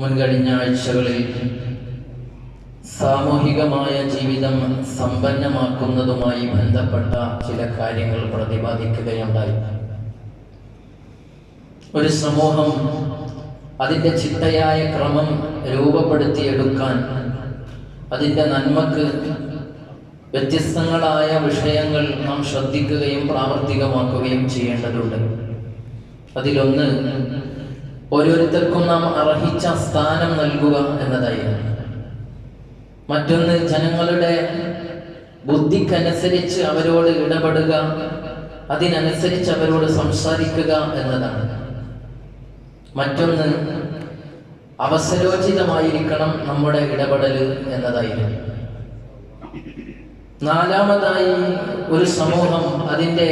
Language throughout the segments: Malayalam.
മുൻകഴിഞ്ഞ ആഴ്ചകളിൽ സാമൂഹികമായ ജീവിതം സമ്പന്നമാക്കുന്നതുമായി ബന്ധപ്പെട്ട ചില കാര്യങ്ങൾ പ്രതിപാദിക്കുകയുണ്ടായി. ഒരു സമൂഹം അതിൻ്റെ ചിട്ടയായ ക്രമം രൂപപ്പെടുത്തിയെടുക്കാൻ അതിൻ്റെ നന്മക്ക് വ്യത്യസ്തങ്ങളായ വിഷയങ്ങൾ നാം ശ്രദ്ധിക്കുകയും പ്രാവർത്തികമാക്കുകയും ചെയ്യേണ്ടതുണ്ട്. അതിലൊന്ന്, ഓരോരുത്തർക്കും നാം അർഹിച്ച സ്ഥാനം നൽകുക എന്നതായിരുന്നു. മറ്റൊന്ന്, ജനങ്ങളുടെ ബുദ്ധിക്കനുസരിച്ച് അവരോട് ഇടപെടുക, അതിനനുസരിച്ച് അവരോട് സംസാരിക്കുക എന്നതാണ്. മറ്റൊന്ന്, അവസരോചിതമായിരിക്കണം നമ്മുടെ ഇടപെടൽ എന്നതായിരുന്നു. നാലാമതായി, ഒരു സമൂഹം അതിൻ്റെ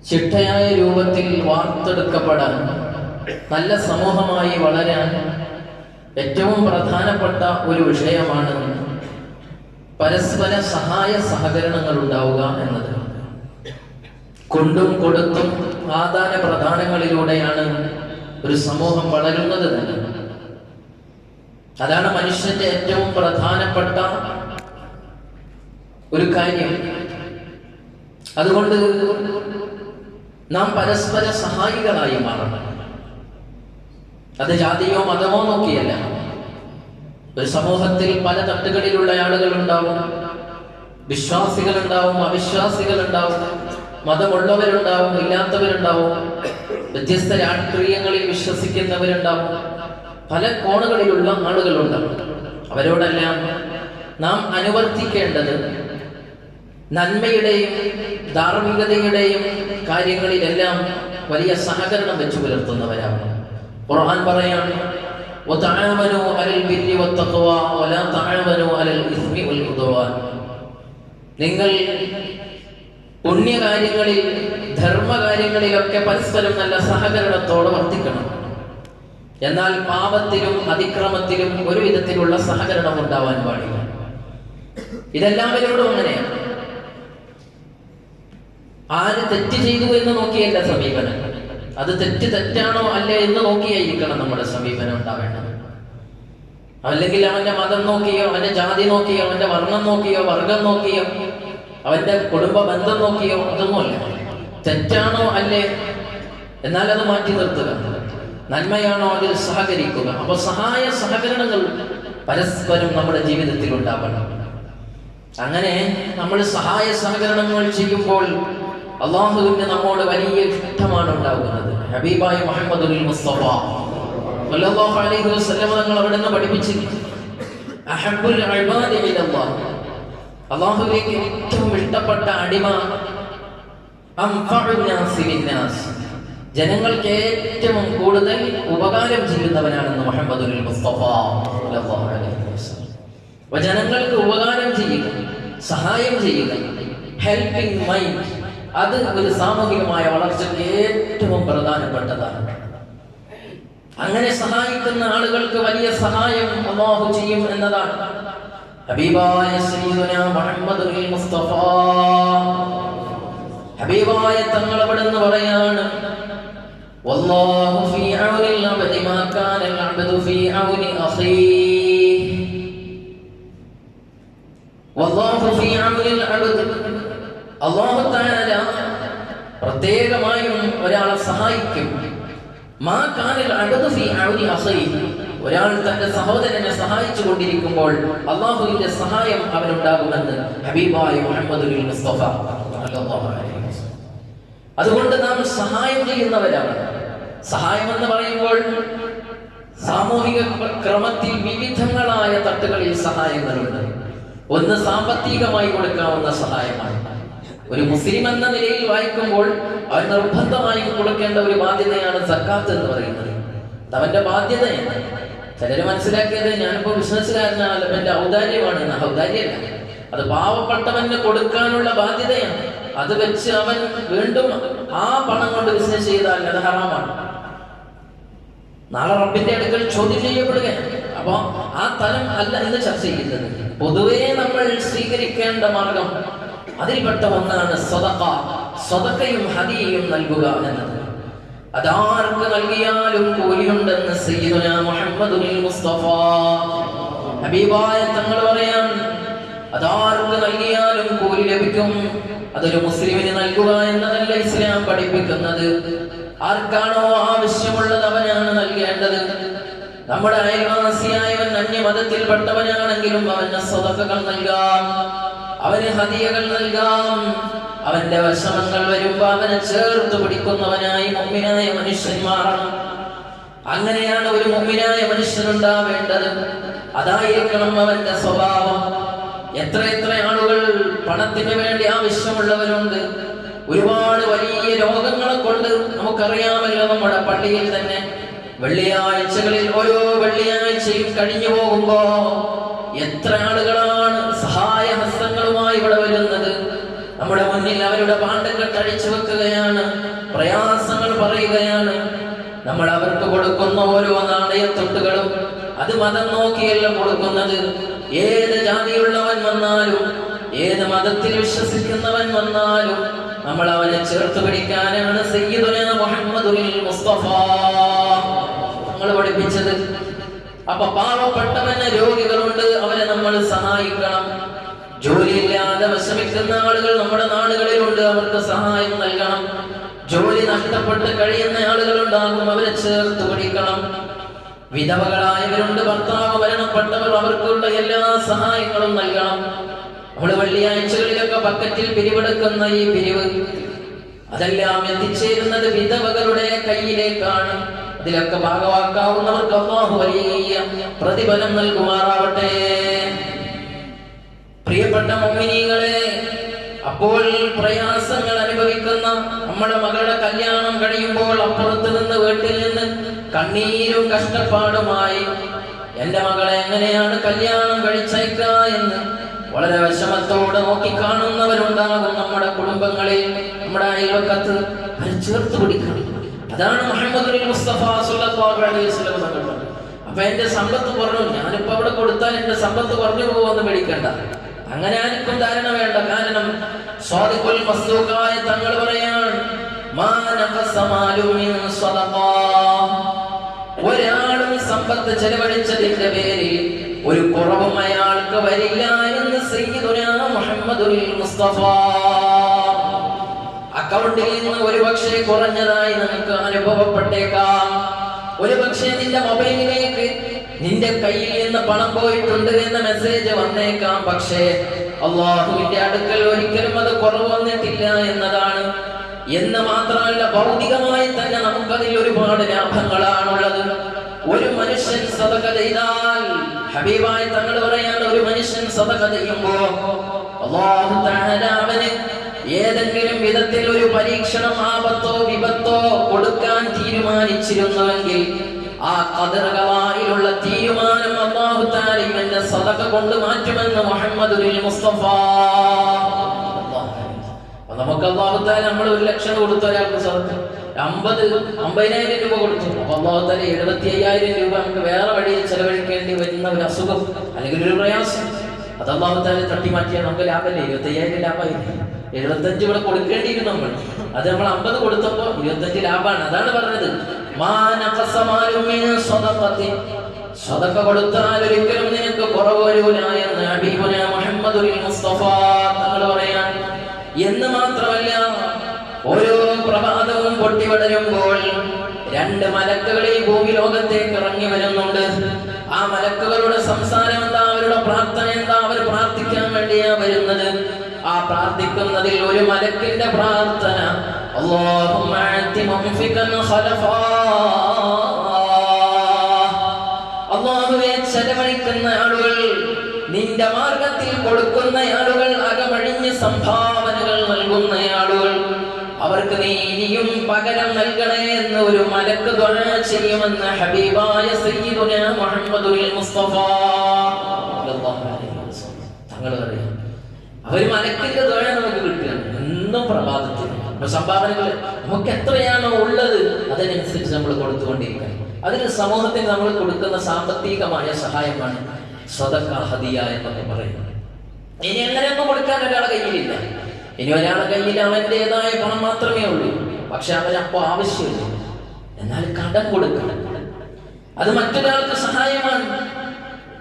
ചിട്ടയായ രൂപത്തിൽ വാർത്തെടുക്കപ്പെടാൻ, നല്ല സമൂഹമായി വളരാൻ ഏറ്റവും പ്രധാനപ്പെട്ട ഒരു വിഷയമാണ് പരസ്പര സഹായ സഹകരണങ്ങൾ ഉണ്ടാവുക എന്നത്. കൊണ്ടും കൊടുത്തും ആദാന പ്രദാനങ്ങളിലൂടെയാണ് ഒരു സമൂഹം വളരുന്നത് തന്നെ. അതാണ് മനുഷ്യന്റെ ഏറ്റവും പ്രധാനപ്പെട്ട ഒരു കാര്യം. അതുകൊണ്ട് നാം പരസ്പര സഹായികളായി മാറണം. അത് ജാതിയോ മതമോ നോക്കിയല്ല. ഒരു സമൂഹത്തിൽ പല തട്ടുകളിലുള്ള ആളുകൾ ഉണ്ടാവും. വിശ്വാസികളുണ്ടാവും, അവിശ്വാസികളുണ്ടാവും, മതമുള്ളവരുണ്ടാവും, ഇല്ലാത്തവരുണ്ടാവും, വ്യത്യസ്ത രാഷ്ട്രീയങ്ങളിൽ വിശ്വസിക്കുന്നവരുണ്ടാവും, പല കോണുകളിലുള്ള ആളുകളുണ്ടാവും. അവരോടെല്ലാം നാം അനുവർത്തിക്കേണ്ടത് നന്മയുടെയും ധാർമ്മികതയുടെയും കാര്യങ്ങളിലെല്ലാം വലിയ സഹകരണം വെച്ചു പുലർത്തുന്നവരാണ്. ഖുർആൻ പറയാണ്, വതആവനൂ അലൽ ബിർരി വത്തഖ്വ വലാ തആവനൂ അലൽ ഇസ്മി വൽ ഉദ്വാൻ. നിങ്ങൾ പുണ്യകാര്യങ്ങളിൽ ധർമ്മകാര്യങ്ങളിലൊക്കെ പരസ്പരം നല്ല സഹകരണത്തോടെ വർത്തിക്കണം. എന്നാൽ പാപത്തിലും അതിക്രമത്തിലും ഒരു വിധത്തിലുള്ള സഹകരണം ഉണ്ടാവാൻ പാടില്ല. ഇതെല്ലാവരോടും അങ്ങനെയാണ്. ആര് തെറ്റ് ചെയ്തു എന്ന് നോക്കിയല്ല സമീപനം. അത് തെറ്റാണോ അല്ലേ എന്ന് നോക്കിയായിരിക്കണം നമ്മുടെ സമീപനം ഉണ്ടാവേണ്ടത്. അല്ലെങ്കിൽ അവന്റെ മതം നോക്കിയോ, അവന്റെ ജാതി നോക്കിയോ, അവന്റെ വർണ്ണം നോക്കിയോ, വർഗം നോക്കിയോ, അവന്റെ കുടുംബ ബന്ധം നോക്കിയോ, അതൊന്നുമല്ല. തെറ്റാണോ അല്ലേ എന്നാൽ അത് മാറ്റി നിർത്തുക, നന്മയാണോ അതിൽ സഹകരിക്കുക. അപ്പൊ സഹായ സഹകരണങ്ങൾ പരസ്പരം നമ്മുടെ ജീവിതത്തിൽ ഉണ്ടാവണം. അങ്ങനെ നമ്മൾ സഹായ സഹകരണങ്ങൾ ചെയ്യുമ്പോൾ അള്ളാഹുവിന് നമ്മോട് വലിയ ഇഷ്ടമാണ് ഉണ്ടാകുന്നത്. ഹബീബായ മുഹമ്മദുൽ മുസ്തഫ സ്വല്ലല്ലാഹു അലൈഹി വസല്ലം തങ്ങൾ അവിടെ നിന്ന് പഠിപ്പിച്ചിട്ടുണ്ട്, അഹബ്ബുൽ ഇബാദി ഇലല്ലാഹ്, അള്ളാഹുവിലേക്ക് ഏറ്റവും ഇഷ്ടപ്പെട്ട അടിമ അൻഫഉൻ നാസി ലിന്നാസ്, ജനങ്ങൾക്ക് ഏറ്റവും കൂടുതൽ ഉപകാരം ചെയ്യുന്നവനാണെന്ന് മുഹമ്മദുൽ മുസ്തഫ സ്വല്ലല്ലാഹു അലൈഹി വസല്ലം. ജനങ്ങൾക്ക് ഉപകാരം ചെയ്യുക, സഹായം ചെയ്യുക, ഹെൽപ്പിംഗ് മൈൻഡ്, അത് ഒരു സാമൂഹികമായ വളർച്ചയ്ക്ക് ഏറ്റവും പ്രധാനപ്പെട്ടതാണ്. അങ്ങനെ സഹായിക്കുന്ന ആളുകൾക്ക് വലിയ സഹായം അല്ലാഹു ചെയ്യും എന്നതാണ്. ഹബീബായ സയ്യിദുനാ മുഹമ്മദുൽ മുസ്തഫ, ഹബീബായ തങ്ങൾ അവിടെന്ന് പറയാണ്, വല്ലാഹു ഫീ ഔനിൽ അബ്ദി മാ കാനൽ അബ്ദു ഫീ ഔനി അഖീഹി, വല്ലാഹു ഫീ ഔനിൽ അബ്ദി, അല്ലാഹു തആല പ്രത്യേകമായും ഒരാളെ സഹായിക്കും. മാ കാനൽ അബ്ദു ഫീ ഔനി അഖീഹി, ഒരാൾ തന്റെ സഹോദരനെ സഹായിച്ചു കൊണ്ടിരിക്കുമ്പോൾ അല്ലാഹുവിന്റെ സഹായം അവനുണ്ടാകുമെന്ന് ഹബീബായ മുഹമ്മദുൽ മുസ്തഫ സ്വല്ലല്ലാഹു അലൈഹി വസല്ലം. അതുകൊണ്ട് നാം സഹായം ചെയ്യുന്നവരാണ്. സഹായം എന്ന് പറയുമ്പോൾ സാമൂഹിക ക്രമത്തിൽ വിവിധങ്ങളായ തട്ടുകളിൽ സഹായങ്ങളുണ്ട്. ഒന്ന് സാമ്പത്തികമായി കൊടുക്കാവുന്ന സഹായമാണ്. ഒരു മുസ്ലിം എന്ന നിലയിൽ വായിക്കുമ്പോൾ അവൻ നിർബന്ധമായും കൊടുക്കേണ്ട ഒരു ബാധ്യതയാണ് സക്കാത്ത് എന്ന് പറയുന്നത്. അവന്റെ ബാധ്യതയാണ്. ചിലര് മനസ്സിലാക്കിയത് ഞാനിപ്പോ ബിസിനസ്സുകാരനാണ്, എന്റെ ഔദാര്യമാണ്. ഔദാര്യമല്ല, അത് പാവപ്പെട്ടവന് കൊടുക്കാനുള്ള ബാധ്യതയാണ്. അത് വെച്ച് അവൻ വീണ്ടും ആ പണം കൊണ്ട് ബിസിനസ് ചെയ്താൽ അത് ഹറാമാണ്. നാളെ റബ്ബിന്റെ അടുക്കൽ ചോദ്യം ചെയ്യപ്പെടുകയാണ്. അപ്പൊ ആ തലം അല്ല എന്ന് ചർച്ച ചെയ്യുന്നത്. പൊതുവേ നമ്മൾ സ്വീകരിക്കേണ്ട മാർഗം അതിൽപ്പെട്ട ഒന്നാണ് സദഖ. സദഖയും ഹദിയയും നൽകുക എന്നത്. അതാർക്ക് നൽകിയാലും കൂലിയുണ്ടെന്ന് സയ്യിദുനാ മുഹമ്മദുൽ മുസ്തഫ ഹബീബായ തങ്ങൾ പറയാൻ, അതാർക്ക് നൽകിയാലും കൂലി ലഭിക്കും. അതൊരു മുസ്ലിമിന് നൽകുക എന്നതല്ല ഇസ്ലാം പഠിപ്പിക്കുന്നത്. ആർക്കാണോ ആവശ്യമുള്ളത് അവനാണ് നൽകേണ്ടത്. നമ്മുടെ അയൽവാസിയായവൻ അന്യമതത്തിൽപ്പെട്ടവനാണെങ്കിലും അവന് സദഖകൾ നൽകാം, അവന് ഹദിയകൾ നൽകാം. അവന്റെ വിഷമങ്ങൾ വരുമ്പോ അവനെ ചേർത്ത് പിടിക്കുന്നവനായി മുഅ്മിനായ മനുഷ്യൻ മാറണം. അങ്ങനെയാണ് ഒരു മുഅ്മിനായ മനുഷ്യനുണ്ടാവേണ്ടത്. അതായിരിക്കണം അവന്റെ സ്വഭാവം. എത്ര ആളുകൾ പണത്തിന് വേണ്ടി ആവശ്യമുള്ളവരുണ്ട്. ഒരുപാട് വലിയ രോഗങ്ങളെ കൊണ്ട് നമുക്കറിയാമല്ലോ. നമ്മുടെ പള്ളിയിൽ തന്നെ വെള്ളിയാഴ്ചകളിൽ ഓരോ വെള്ളിയാഴ്ചയും കഴിഞ്ഞു പോകുമ്പോ എത്ര ആളുകളാണ് സഹായ ഹസ്തങ്ങളുമായി ഇവിടെ വരുന്നത്. നമ്മുടെ മുന്നിൽ അവരുടെ പാണ്ടങ്ങൾ കഴിച്ചു വെക്കുകയാണ്, പ്രയാസങ്ങൾ പറയുകയാണ്. നമ്മൾ അവർക്ക് കൊടുക്കുന്ന ഓരോ നാണയത്തൊട്ടുകളും അത് മതം നോക്കിയല്ല കൊടുക്കുന്നത്. ഏത് ജാതിയുള്ളവൻ വന്നാലും ഏത് മതത്തിൽ വിശ്വസിക്കുന്നവൻ വന്നാലും നമ്മൾ അവനെ ചേർത്ത് പിടിക്കാനാണ് സയ്യിദുനാ മുഹമ്മദുൽ മുസ്തഫ നമ്മൾ പഠിപ്പിച്ചത്. അപ്പൊ പാവപ്പെട്ടവന് രോഗികളുണ്ട്, അവരെ നമ്മൾ സഹായിക്കണം. ജോലിയില്ലാതെ വിഷമിക്കുന്ന ആളുകൾ നമ്മുടെ നാടുകളിലുണ്ട്, അവർക്ക് സഹായം നൽകണം. ജോലി നഷ്ടപ്പെട്ട് കഴിയുന്ന ആളുകളുണ്ടാകും, അവരെ ചേർത്ത് പിടിക്കണം. വിധവകളായവരുണ്ട്, ഭർത്താവ് മരണപ്പെട്ടവർ, അവർക്കുള്ള എല്ലാ സഹായങ്ങളും നൽകണം. നമ്മൾ വെള്ളിയാഴ്ചകളിലൊക്കെ ബക്കറ്റിൽ പിരിവെടുക്കുന്ന ഈ പിരിവ് അതെല്ലാം എത്തിച്ചേരുന്നത് വിധവകളുടെ കയ്യിലേക്കാണ്. ഇതിലൊക്കെ ഭാഗവാക്കാവുന്നവർക്ക് അല്ലാഹു വലിയ പ്രതിഫലം നൽകുമാറാവട്ടെ. പ്രിയപ്പെട്ട മുഅ്മിനീങ്ങളെ, അപ്പോൾ പ്രയാസങ്ങൾ അനുഭവിക്കുന്ന നമ്മുടെ മകളുടെ കല്യാണം കഴിയുമ്പോൾ അപ്പുറത്ത് നിന്ന് വീട്ടിൽ നിന്ന് കണ്ണീരും കഷ്ടപ്പാടുമായി എന്റെ മകളെ എങ്ങനെയാണ് കല്യാണം കഴിച്ചയക്ക എന്ന് വളരെ വിഷമത്തോടെ നോക്കിക്കാണുന്നവരുണ്ടാകും. നമ്മുടെ കുടുംബങ്ങളിൽ, നമ്മുടെ അയൽവക്കത്ത് ചേർത്ത് പിടിക്കണം. അതാണ് മുഹമ്മദുൽ മുസ്തഫ സ്വല്ലല്ലാഹു അലൈഹി വസല്ലം തങ്ങൾ പറഞ്ഞത്. അപ്പൊ എന്റെ സമ്പത്ത് കുറഞ്ഞു, ഞാനിപ്പോ അവിടെ കൊടുത്താൽ എന്റെ സമ്പത്ത് കുറഞ്ഞു പോകുമെന്ന് പേടിക്കണ്ട. അങ്ങനെ ആർക്കും ധാരണ വേണ്ട. കാരണം സ്വാദിഖുൽ മസ്ദൂഖായ തങ്ങൾ പറയാൻ, മാ നഖസ മാലു മിൻ സദഖ, ഒരാളും സമ്പത്ത് ചെലവഴിച്ചതിന്റെ പേരിൽ ഒരു കുറവും അയാൾക്ക് വരില്ല എന്ന് സയ്യിദുനാ മുഹമ്മദുൽ മുസ്തഫ. അക്കൗണ്ടിൽ നിന്ന് ഒരുപക്ഷെ കുറഞ്ഞതായി നമുക്ക് അനുഭവപ്പെട്ടേക്കാം. ഒരുപക്ഷെ നിന്റെ മൊബൈലിലേക്ക് നിന്റെ കയ്യിൽ നിന്ന് പണം പോയിട്ടുണ്ട് എന്ന മെസ്സേജ് വന്നേക്കാം. പക്ഷേ അല്ലാഹുവിന്റെ അടുക്കൽ ഒരിക്കലും അത് കുറവ് വന്നിട്ടില്ല എന്നതാണ്. എന്ന് മാത്രമല്ല, ഭൗതികമായി തന്നെ നമുക്കതിൽ ഒരുപാട് ലാഭങ്ങളാണുള്ളത്. ഒരു മനുഷ്യൻ സദഖ ചെയ്താൽ, ഹബീബായ തങ്ങൾ പറയാണ്, ഒരു മനുഷ്യൻ സദഖ ചെയ്യുമ്പോ അല്ലാഹു തആല അവന് ഏതെങ്കിലും വിധത്തിൽ ഒരു പരീക്ഷണം, ആപത്തോ വിപത്തോ കൊടുക്കാൻ തീരുമാനിച്ചിരുന്നുവെങ്കിൽ ആ ഖദറുകളായിലുള്ള തീരുമാനം അല്ലാഹു തആല ഇവന്റെ സദഖ കൊണ്ട് മാറ്റുമെന്ന് മുഹമ്മദുൽ മുസ്തഫ. നമുക്ക് അല്ലാഹു തആല നമ്മൾ 1 ലക്ഷം കൊടുത്ത ഒരാൾക്ക് സദഖ 50,000 രൂപ കൊടുത്തു. അപ്പൊ അല്ലാഹു തആല 75,000 രൂപ നമുക്ക് വേറെ വഴിയിൽ ചെലവഴിക്കേണ്ടി വരുന്ന ഒരു അസുഖം അല്ലെങ്കിൽ ഒരു പ്രയാസം, അത് അല്ലാഹു തആല തട്ടി മാറ്റിയാൽ നമുക്ക് ലാഭമല്ലേ? 25,000 ലാഭമായില്ലേ? 75 ഇവിടെ കൊടുക്കേണ്ടിയിരുന്നു നമ്മൾ. അത് നമ്മൾ 50 കൊടുത്തപ്പോ 25 ലാഭമാണ്. അതാണ് പറഞ്ഞത്, മാ നഖസ മാലു മിൻ സദഖത്തി, സദഖ കൊടുത്താൽ ഒരിക്കലും നിനക്ക് കുറവ് വരൂല എന്ന് ഹബീബുനാ മുഹമ്മദുൽ മുസ്തഫ തങ്ങൾ പറയാൻ. എന്ന് മാത്രമല്ല, ഓരോ പ്രഭാതവും പൊട്ടിവളരുമ്പോൾ 2 മലക്കുകൾ ഈ ഭൂമി ലോകത്തേക്ക് ഇറങ്ങി വരുന്നുണ്ട്. ആ മലക്കുകളുടെ സംസാരം എന്താ? അവരുടെ പ്രാർത്ഥന എന്താ? അവർ പ്രാർത്ഥിക്കാൻ വേണ്ടിയാ വരുന്നത്. ആ പ്രാർത്ഥിക്കുന്നതിൽ ഒരു മലക്കിന്റെ പ്രാർത്ഥന, അല്ലാഹുമ്മ അഅതി മുൻഫികൻ ഖലഫാ, അല്ലാഹുവേ ചെലവഴിക്കുന്ന ആളുകൾ, നിന്റെ മാർഗത്തിൽ കൊടുക്കുന്ന ആളുകൾ, അകമഴിഞ്ഞ് സംഭാവനകൾ നൽകുന്ന ആളുകൾ, അവർക്ക് നീ ഇനിയും പകരം നൽകണേ എന്ന് ഒരു മലക്ക് ദുആ ചെയ്യുമെന്ന് ഹബീബായ സയ്യിദുനാ മുഹമ്മദുൽ മുസ്തഫ തങ്ങൾ പറയാം. അവർ മലക്കിന്റെ ദുആ നമുക്ക് കിട്ടുകയാണ് എന്നും പ്രഭാതത്തിൽ. സംഭാവനകൾ നമുക്ക് എത്രയാണോ ഉള്ളത് അതിനനുസരിച്ച് നമ്മൾ കൊടുത്തുകൊണ്ടിരിക്കണം. അതിന് സമൂഹത്തിന് നമ്മൾ കൊടുക്കുന്ന സാമ്പത്തികമായ സഹായമാണ് സദഖ, ഹദിയ എന്നൊക്കെ പറയുന്നത്. ഇനി എങ്ങനെയൊന്നും കൊടുക്കാൻ ഒരാളെ കയ്യിലില്ല. ഇനി ഒരാളുടെ കയ്യിൽ അവൻ്റെതായ പണം മാത്രമേ ഉള്ളൂ, പക്ഷെ അവനപ്പോ ആവശ്യമില്ല, എന്നാൽ കടം കൊടുക്കണം. അത് മറ്റൊരാൾക്ക് സഹായമാണ്.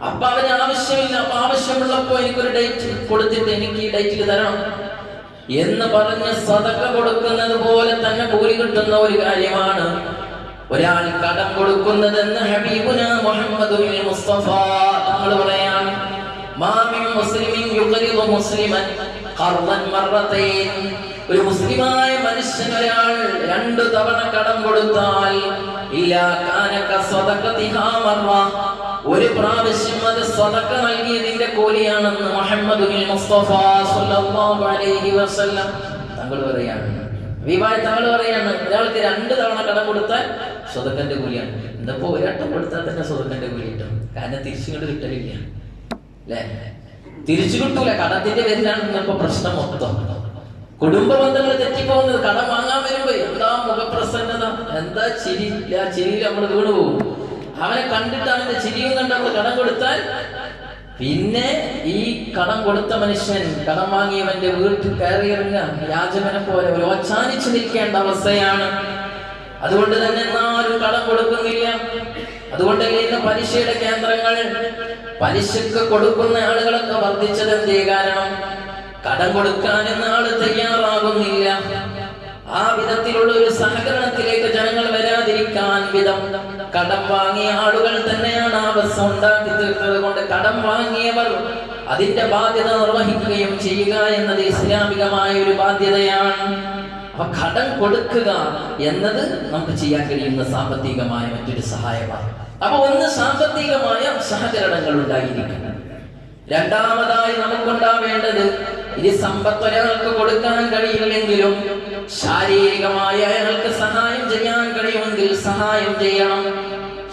അപ്പൊ അവന് ആവശ്യമില്ല, അപ്പൊ ആവശ്യമുള്ളപ്പോ എനിക്കൊരു ഡേറ്റ് കൊടുത്തിട്ട് എനിക്ക് ഈ ഡേറ്റിൽ തരണം എന്ന് പറഞ്ഞ് സദഖ കൊടുക്കുന്നത് പോലെ തന്നെ കൂലി കിട്ടുന്ന ഒരു കാര്യമാണ് ഒരാൾ കടം കൊടുക്കുന്നതെന്ന് ഹബീബുന മുഹമ്മദുൽ മുസ്തഫ തങ്ങൾ പറയാണ്. മാ മിൻ മുസ്ലിമിൻ യുഖരിദു മുസ്ലിമൻ ഖർദൻ മർറതൈൻ. ഒരു മുസ്ലിമായ മനുഷ്യൻ ഒരാൾ 2 തവണ കടം കൊടുത്താൽ ഇല്ലാ കാന കസദഖതിഹാ മർറ, ഒരു പ്രാവശ്യം അത് സദഖ നൽകിയതിന്റെ കൂലിയാണെന്ന് മുഹമ്മദുൽ മുസ്തഫ സ്വല്ലല്ലാഹു അലൈഹി വസല്ലം തങ്ങൾ പറയാണ്. തങ്ങൾ പറയാണ്, ഒരാൾക്ക് 2 തവണ കടം കൊടുത്താൽ സ്വതക്കന്റെ കൂലിയാണ്. എന്തപ്പോ ഒരട്ടം കൊടുത്താൽ തന്നെ സ്വതക്കന്റെ കൂലി കിട്ടും, കാരണം തിരിച്ചുകൊണ്ട് കിട്ടലില്ല അല്ലേ? തിരിച്ചു കിട്ടൂല. കടത്തിന്റെ പേരിലാണ് ഇന്നിപ്പോ പ്രശ്നം മൊത്തം. കുടുംബ ബന്ധങ്ങൾ തെറ്റിപ്പോകുന്നത്. കടം വാങ്ങാൻ വരുമ്പോ എന്താ മുഖപ്രസന്നത, എന്താ ചിരി, ആ ചിരിയിൽ നമ്മൾ വീണു പോകും. അവനെ കണ്ടിട്ട് അവന്റെ ചിരിയും കണ്ട് നമ്മൾ കടം കൊടുത്താൽ പിന്നെ ഈ കടം കൊടുത്ത മനുഷ്യൻ കടം വാങ്ങിയവന്റെ വീട്ടിൽ കയറിയിറങ്ങുക യാചകനെ പോലെ ഒരു ഓച്ചാനിച്ചു നിൽക്കേണ്ട അവസ്ഥയാണ്. അതുകൊണ്ട് തന്നെ ആരും കടം കൊടുക്കുന്നില്ല. അതുകൊണ്ടല്ലേ ഇന്ന് പലിശയുടെ കേന്ദ്രങ്ങൾ, പലിശക്ക് കൊടുക്കുന്ന ആളുകളൊക്കെ വർദ്ധിച്ചത് എന്തേ കാരണം? കടം കൊടുക്കാൻ എന്ന ആള് തയ്യാറാകുന്നില്ല. ആ വിധത്തിലുള്ള ഒരു സഹകരണത്തിലേക്ക് ജനങ്ങൾ വരാതിരിക്കാൻ വിധം കടം വാങ്ങിയ ആളുകൾ തന്നെയാണ് ആ അവസ്ഥ ഉണ്ടാക്കി തീർത്തത്. കൊണ്ട് കടം വാങ്ങിയവർ അതിന്റെ ബാധ്യത നിർവഹിക്കുകയും ചെയ്യുക എന്നത് ഇസ്ലാമികമായ ഒരു ബാധ്യതയാണ്. അപ്പൊ കടം കൊടുക്കുക എന്നത് നമുക്ക് ചെയ്യാൻ കഴിയുന്ന സാമ്പത്തികമായ മറ്റൊരു സഹായമാണ്. അപ്പൊ ഒന്ന് സാമ്പത്തികമായ സഹകരണങ്ങൾ ഉണ്ടായിരിക്കണം. രണ്ടാമതായി നമുക്കുണ്ടാവേണ്ടത്, ഇനി സമ്പത്ത് ഒരാൾക്ക് കൊടുക്കാൻ കഴിയില്ലെങ്കിലും ശാരീരികമായി അയാൾക്ക് സഹായം ചെയ്യാൻ കഴിയുമെങ്കിൽ സഹായം ചെയ്യണം.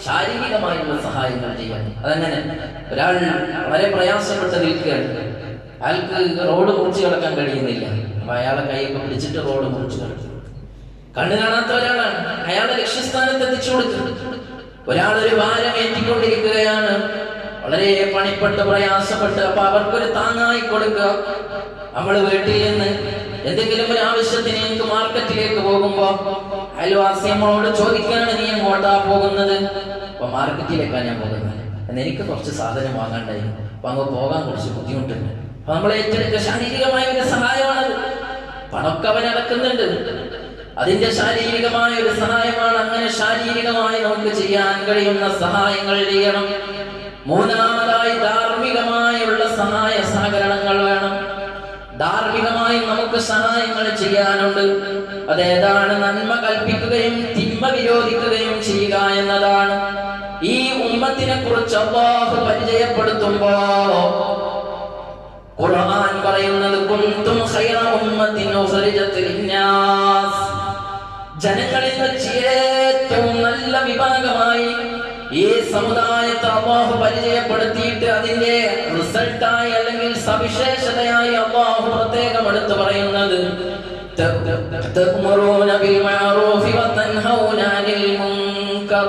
ശാരീരികമായുള്ള സഹായങ്ങൾ ചെയ്യണം. അതങ്ങനെ ഒരാൾ വളരെ പ്രയാസപ്പെട്ട് നിൽക്കുകയാണ്, അയാൾക്ക് റോഡ് മുറിച്ച് കിടക്കാൻ കഴിയുന്നില്ല, അപ്പൊ അയാളെ കൈയൊക്കെ പിടിച്ചിട്ട് റോഡ് മുറിച്ച് കിടക്കും. കണ്ണു കാണാത്ത ഒരാളാണ്, അയാളെ ലക്ഷ്യസ്ഥാനത്ത് എത്തിച്ചു കൊടുക്കും. ഒരാളൊരു ഭാരം ഏറ്റിക്കൊണ്ടിരിക്കുകയാണ്, വളരെ പണിപ്പെട്ട് പ്രയാസപ്പെട്ട്, അപ്പൊ അവർക്കൊരു താങ്ങായി കൊടുക്കുക. നമ്മൾ വീട്ടിൽ നിന്ന് എന്തെങ്കിലും ഒരു ആവശ്യത്തിന് എനിക്ക് മാർക്കറ്റിലേക്ക് പോകുമ്പോ അയൽവാസി നമ്മളോട് ചോദിക്കാണ്, നീ എങ്ങോട്ടാ പോകുന്നത്? അപ്പൊ മാർക്കറ്റിലേക്കാണ് ഞാൻ പോകുന്നത്, എന്ന് എനിക്ക് കുറച്ച് സാധനം വാങ്ങാണ്ടായി, അപ്പൊ അങ്ങ് പോകാൻ കുറച്ച് ബുദ്ധിമുട്ടുണ്ട്. അപ്പൊ നമ്മൾ ഏറ്റെടുക്കുക ശാരീരികമായ ഒരു സഹായമാണത്. പണമൊക്കെ അവൻ അടക്കുന്നുണ്ട്, അതിന്റെ ശാരീരികമായ ഒരു സഹായമാണ്. അങ്ങനെ ശാരീരികമായി നമുക്ക് ചെയ്യാൻ കഴിയുന്ന സഹായങ്ങൾ ചെയ്യണം. മൂന്നാമതായി ധാർമ്മികമായുള്ള സഹായ സഹകരണങ്ങൾ വേണം. ധാർമ്മികമായി നമുക്ക് സഹായങ്ങൾ ചെയ്യാനുണ്ട്. അതേതാണ്? നന്മ കൽപ്പിക്കുകയും തിന്മ വിരോധിക്കുകയും ചെയ്യുക എന്നതാണ്. ഈ ഉമ്മത്തിനെ കുറിച്ച് അല്ലാഹു പരിചയപ്പെടുത്തുമ്പോ ഖുർആൻ പറയുന്നത്, കുന്തും ഖൈറ ഉമ്മത്തിൻ ഉഖ്രിജത് ലിന്നാസ്, ജനങ്ങളിൽ വെച്ച് ഏറ്റവും നല്ല വിഭാഗമായി ഈ സമുദായത്തെ അല്ലാഹു പരിചയപ്പെടുത്തിയിട്ട് അതിന്റെ റിസൾട്ടായി അല്ലെങ്കിൽ സവിശേഷതയായി അല്ലാഹു പ്രത്യേകം എടുത്തു പറയുന്നത്, തഅ്മുറൂന ബിൽ മഅറൂഫി വതൻഹൗന അനിൽ മുൻകർ.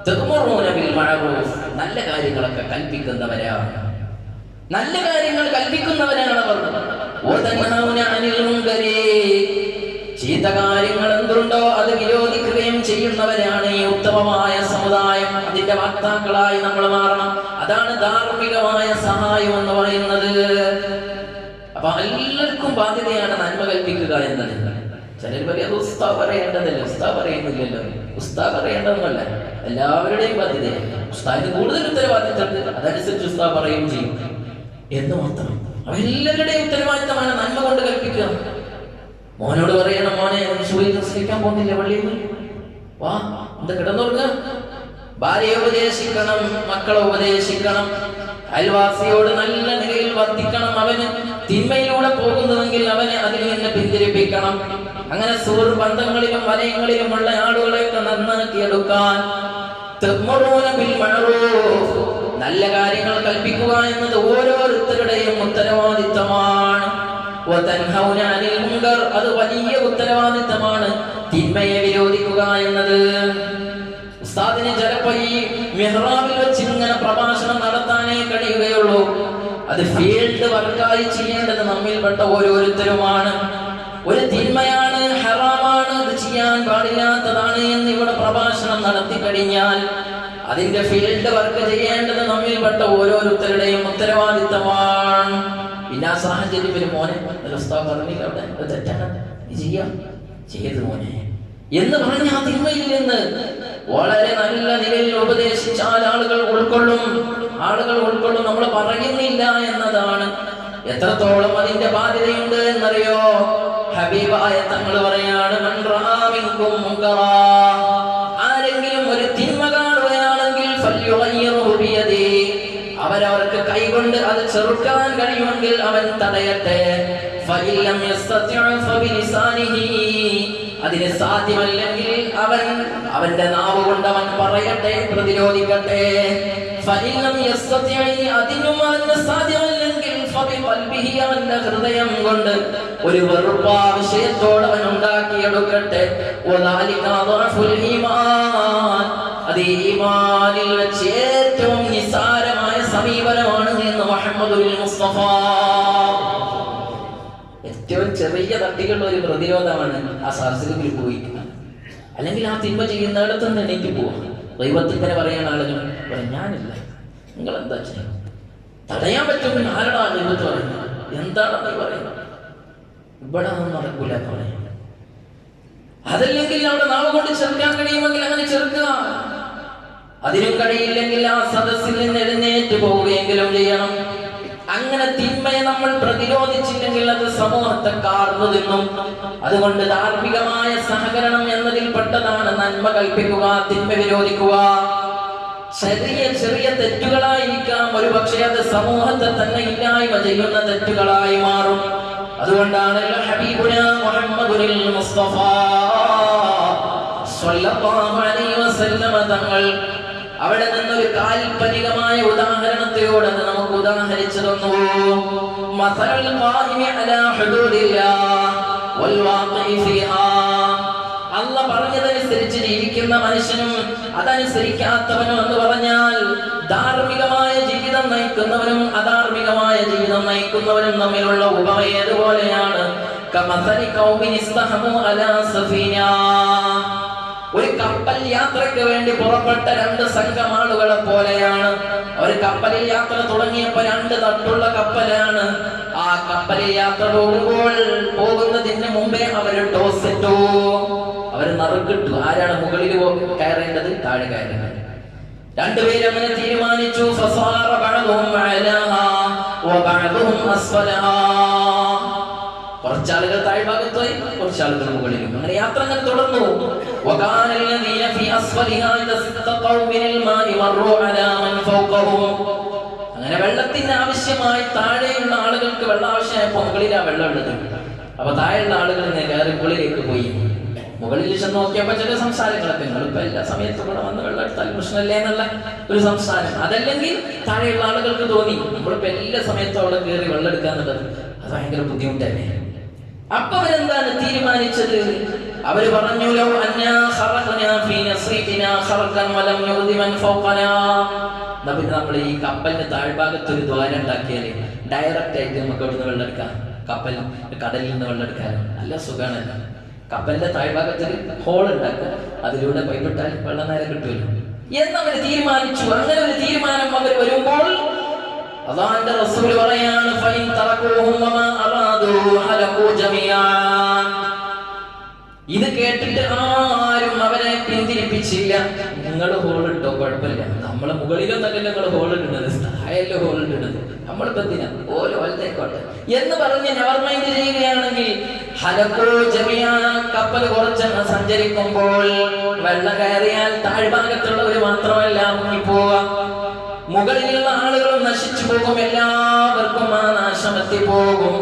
തഅ്മുറൂന ബിൽ മഅറൂഫ്, നല്ല കാര്യങ്ങളൊക്കെ കൽപ്പിക്കുന്നവരാണ്, നല്ല കാര്യങ്ങൾ കൽപ്പിക്കുന്നവരാണ് അവർ. വതൻഹൗന അനിൽ മുൻകരി, ചീത്ത കാര്യങ്ങൾ എന്തുണ്ടോ അത് വിരോധിക്കുകയും ചെയ്യുന്നവരാണ് ഈ ഉത്തമമായ സമുദായം. അതിന്റെ വക്താക്കളായി നമ്മൾ മാറണം. അതാണ് ധാർമ്മികമായ സഹായം എന്ന് പറയുന്നത്. അപ്പൊ എല്ലാവർക്കും ബാധ്യതയാണ് നന്മ കൽപ്പിക്കുക എന്നത്. ചിലർ പറയാം ഉസ്താദ് പറയേണ്ടതല്ല, ഉസ്താദ് പറയുന്നില്ലല്ലോ. ഉസ്താദ് പറയേണ്ടതൊന്നുമല്ല, എല്ലാവരുടെയും ബാധ്യതയാണ്. ഉസ്താദിന് കൂടുതൽ ഉത്തരവാദിത്തമുണ്ട്, അതനുസരിച്ച് ഉസ്താദ് പറയുകയും ചെയ്യും എന്ന് മാത്രം. എല്ലാവരുടെയും ഉത്തരവാദിത്തമാണ് നന്മ കൊണ്ട് കൽപ്പിക്കുക. മോനോട് പറയണം, മോനെ സുബഹി നിസ്കരിക്കാൻ പോകുന്നില്ല പള്ളിയിൽ, വാ എന്താ കിടന്നുറങ്ങുക. ഭാര്യയെ ഉപദേശിക്കണം, മക്കളെ ഉപദേശിക്കണം, അയൽവാസിയോട് നല്ല നിലയിൽ വർത്തിക്കണം. അവന് തിന്മയിലൂടെ പോകുന്നുവെങ്കിൽ അവനെ അതിൽ നിന്ന് പിന്തിരിപ്പിക്കണം. അങ്ങനെ സുഹൃത്ത് ബന്ധങ്ങളിലും വലയങ്ങളിലുമുള്ള ആളുകളെയൊക്കെ നന്നാക്കിയെടുക്കാൻ നല്ല കാര്യങ്ങൾ കൽപ്പിക്കുക എന്നത് ഓരോരുത്തരുടെയും ഉത്തരവാദിത്തമാണ്. അത് വലിയ ഉത്തരവാദിത്തമാണ്. തിന്മയെ വിരോധിക്കുക എന്നത്. ഉസ്താദിന് ചിലപ്പോ ഈ മിഹ്റാബിൽ വെച്ച് ഇങ്ങനെ പ്രഭാഷണം നടത്താനേ കഴിയുകയുള്ളൂ. അത് ഫീൽഡ് വർക്കായി ചെയ്യേണ്ടത് നമ്മിൽപ്പെട്ട ഓരോരുത്തരുമാണ്. ഒരു തിന്മയാണ്, ഹറാമാണ്, അത് ചെയ്യാൻ പാടില്ലാത്തതാണ് എന്ന് ഇവിടെ പ്രഭാഷണം നടത്തി കഴിഞ്ഞാൽ അതിന്റെ ഫീൽഡ് വർക്ക് ചെയ്യേണ്ടത് നമ്മിൽപ്പെട്ട ഓരോരുത്തരുടെയും ഉത്തരവാദിത്തമാണ്. പിന്നെ ആ സാഹചര്യം ഒരു മോനെ പറഞ്ഞില്ല, അവിടെ തെറ്റാണ് ചെയ്യാം ചെയ്ത് മോനെ എന്ന് പറഞ്ഞ ആ തിന്മയിൽ നിന്ന് വളരെ നല്ല നിലയിൽ ഉപദേശിച്ചാൽ ആളുകൾ ഉൾക്കൊള്ളും. നമ്മൾ പറയുന്നില്ല എന്നതാണ്. എത്രത്തോളം അതിന്റെ ബാധ്യതയുണ്ട് എന്നറിയോ? ഹബീബായ തങ്ങൾ പറയാണ്, മൻ റആ മിൻകും മുൻകറാ, ആരെങ്കിലും ഒരു തിന്മ കാണുകയാണെങ്കിൽ ഫൽയുഗയ്യിർഹു ബിയദിഹി, അവരവർക്ക് കൈകൊണ്ട് അത് ചെറുക്കാൻ കഴിയുമെങ്കിൽ അവൻ തടയട്ടെ. ഫഇല്ലം യസ്തതിഉ ഫബിലിസാനിഹി, അതിന് സാധ്യമല്ലെങ്കിൽ അവന്റെ നാവ് കൊണ്ട് അവൻ പറയട്ടെ, പ്രതിരോധിക്കട്ടെ. ഫഇല്ലം യസ്തതിഉ, അതിനും അവന് സാധ്യമല്ലെങ്കിൽ ഫബിഖൽബിഹി, അവന്റെ ഹൃദയം കൊണ്ട് ഒരു വെറുപ്പാ വിഷയത്തോട് അവൻ ഉണ്ടാക്കിയെടുക്കട്ടെ. വദാലിക ദഅഫുൽ ഈമാൻ, അത് ഈമാനിൽ വെച്ച് ഏറ്റവും നിസ്സാരമായ സമീപനമാണ് എന്ന് മുഹമ്മദുൽ മുസ്തഫ. ഏറ്റവും ചെറിയ തട്ടിലുള്ള ഒരു പ്രതിരോധമാണ് ആ സദസ്സിൽ പോയിരിക്കുന്നത്. അല്ലെങ്കിൽ ആ തിന്മ ചെയ്യുന്നിടത്ത് നിന്ന് എണീറ്റ് പോവാം. ദൈവത്തിങ്ങനെ പറയുന്ന ആളുകൾ ഞാനില്ല, നിങ്ങൾ എന്താ ചെയ്യുക? തടയാൻ പറ്റുമെങ്കിൽ ആരുടെ ദൈവത്ത് പറയുന്നത്? എന്താണ് നീ പറയുന്നത്? ഇവിടെ ഒന്നും നടക്കൂല എന്ന് പറയും. അതല്ലെങ്കിൽ അവിടെ നാവ് കൊണ്ട് ചെറുക്കാൻ കഴിയുമെങ്കിൽ അങ്ങനെ ചെറുക്കുക. അതിനും കഴിയില്ലെങ്കിൽ ആ സദസ്സിൽ നിന്ന് എഴുന്നേറ്റ് പോവുകയെങ്കിലും ചെയ്യണം. അങ്ങനെ തിന്മയെ നമ്മൾ പ്രതിരോധിച്ചില്ലെങ്കിൽ അത് സമൂഹത്തെ കാർന്നു തിന്നും. അതുകൊണ്ട് ധാർമ്മികമായ സഹകരണം എന്നതിൽപ്പെട്ടതാണ് നന്മ കൽപ്പിക്കുക, തിന്മ വിരോധിക്കുക. ചെറിയ ചെറിയ തെറ്റുകളായിരിക്കാം, ഒരു പക്ഷേ അത് സമൂഹത്തെ തന്നെ ഇല്ലായ്മ ചെയ്യുന്ന തെറ്റുകളായി മാറും. അതുകൊണ്ടാണ് ഹബീബുനാ മുഹമ്മദുൽ മുസ്തഫ സ്വല്ലല്ലാഹു അലൈഹി വസല്ലമ തങ്ങൾ അവിടെ നിന്നൊരു കാൽപ്പനികമായ ഉദാഹരണത്തിലൂടെ നമുക്ക് ഉദാഹരിച്ചു തന്നു. മസലുൽ ഖായിമി അലാ ഹുദൂദില്ലാഹ് വൽ വാഖിഇ ഫീഹാ, അല്ലാഹ് പറഞ്ഞതനുസരിച്ച് ജീവിക്കുന്ന മനുഷ്യനും അതനുസരിക്കാത്തവനും എന്ന് പറഞ്ഞാൽ ധാർമ്മികമായ ജീവിതം നയിക്കുന്നവനും അധാർമികമായ ജീവിതം നയിക്കുന്നവനും തമ്മിലുള്ള ഉപമ ഏതുപോലെയാണ്? കമസലി ഖൗമിൻ ഇസ്തഹമു അലാ സഫീന, ഒരു കപ്പൽ യാത്രയ്ക്ക് വേണ്ടി പുറപ്പെട്ട രണ്ട് സംഘം ആളുകളെ പോലെയാണ്. അവർ കപ്പലിൽ യാത്ര തുടങ്ങിയപ്പോ രണ്ട് തട്ടുള്ള കപ്പലാണ്. ആ കപ്പലിൽ യാത്ര പോകുന്നതിന് മുമ്പേ അവർ ടോസ് ഇട്ടു, അവർ നറുക്കിട്ടു. ആരാണ് മുകളിൽ കയറേണ്ടത്, താഴെ കയറേണ്ടത്? രണ്ടുപേരും അങ്ങനെ തീരുമാനിച്ചു. ഫസാറ ബഅദുഹും അലാഹാ വബഅദുഹും അസ്ഫലഹാ, കുറച്ചാളുകൾ താഴ്ഭാഗത്ത് പോയി, കുറച്ചാളുകൾ മുകളിലും. അങ്ങനെ യാത്ര അങ്ങനെ തുടർന്നു. അങ്ങനെ വെള്ളത്തിന് ആവശ്യമായി താഴെയുള്ള ആളുകൾക്ക് വെള്ളം ആവശ്യമായപ്പോ മുകളിലാ വെള്ളം ഉള്ളത്. അപ്പൊ താഴെയുള്ള ആളുകൾ കയറി മുകളിലേക്ക് പോയി. മുകളിൽ ചെന്ന് നോക്കിയപ്പോ ചില സംസാരങ്ങളൊക്കെ, നിങ്ങളിപ്പോ എല്ലാ സമയത്തും ഇവിടെ വന്ന് വെള്ളം എടുത്താൽ പ്രശ്നമല്ലേ എന്നുള്ള ഒരു സംസാരം. അതല്ലെങ്കിൽ താഴെയുള്ള ആളുകൾക്ക് തോന്നി നമ്മളിപ്പോ എല്ലാ സമയത്തും അവിടെ കയറി വെള്ളം എടുക്കാന്നുള്ളത് അത് ഭയങ്കര ബുദ്ധിമുട്ടല്ലേ. അപ്പൊ അവരെന്താണ് തീരുമാനിച്ചത്? അവര് പറഞ്ഞു, ലൗ അന്നാ ഖറഖനാ ഫീ നസ്രിബിനാ ഖറഖൻ വലം യുദി മൻ ഫൗഖനാ, നമ്മൾ ഈ കപ്പലിന്റെ താഴ്ഭാഗത്ത് ഒരു ദ്വാരം ഉണ്ടാക്കിയാലേ ഡയറക്റ്റ് ആയിട്ട് നമുക്ക് അവിടുന്ന് വെള്ളം എടുക്കാം. കടലിൽ നിന്ന് വെള്ളം എടുക്കാൻ നല്ല സുഖാണല്ലോ. കപ്പലിന്റെ താഴ്ഭാഗത്ത് ഹോൾ ഉണ്ടാക്കുക, അതിലൂടെ പൈപ്പിട്ടാൽ വെള്ളം നേരെ കിട്ടുമല്ലോ എന്നവര് തീരുമാനിച്ചു. അങ്ങനെ ഒരു തീരുമാനം അവർ വരുമ്പോൾ അല്ലാഹുവിന്റെ റസൂൽ പറയാണ്, ഫൈൻ തറകൂഹും വമാ അറാദു ഹലകൂ ജമീഅൻ. ഇത് കേട്ടിട്ട് ആരും അവരെ പിന്തിരിപ്പിച്ചില്ല. നിങ്ങൾ ഹോളിട്ടോ കുഴപ്പമില്ല, നമ്മളെ മുകളിലൊന്നല്ല നിങ്ങൾ ഹോളിടുന്നത്, താഴെയല്ലോ ഹോളിടുന്നത്, നമ്മളിപ്പോ എന്തിനാ ഓരോ വലുതേക്കോട്ടെ എന്ന് പറഞ്ഞ് നെവർ മൈൻഡ് ചെയ്യുകയാണെങ്കിൽ ഹലകൂ ജമീഅൻ, കപ്പൽ കുറച്ചെന്ന് സഞ്ചരിക്കുമ്പോൾ വെള്ളം കയറിയാൽ താഴ്ഭാഗത്തുള്ളവർ മാത്രമല്ല മുങ്ങിപ്പോവുക, മുകളിലുള്ള ആളുകളും നശിച്ചു പോകും, എല്ലാവർക്കും ആ നാശം എത്തിപ്പോകും.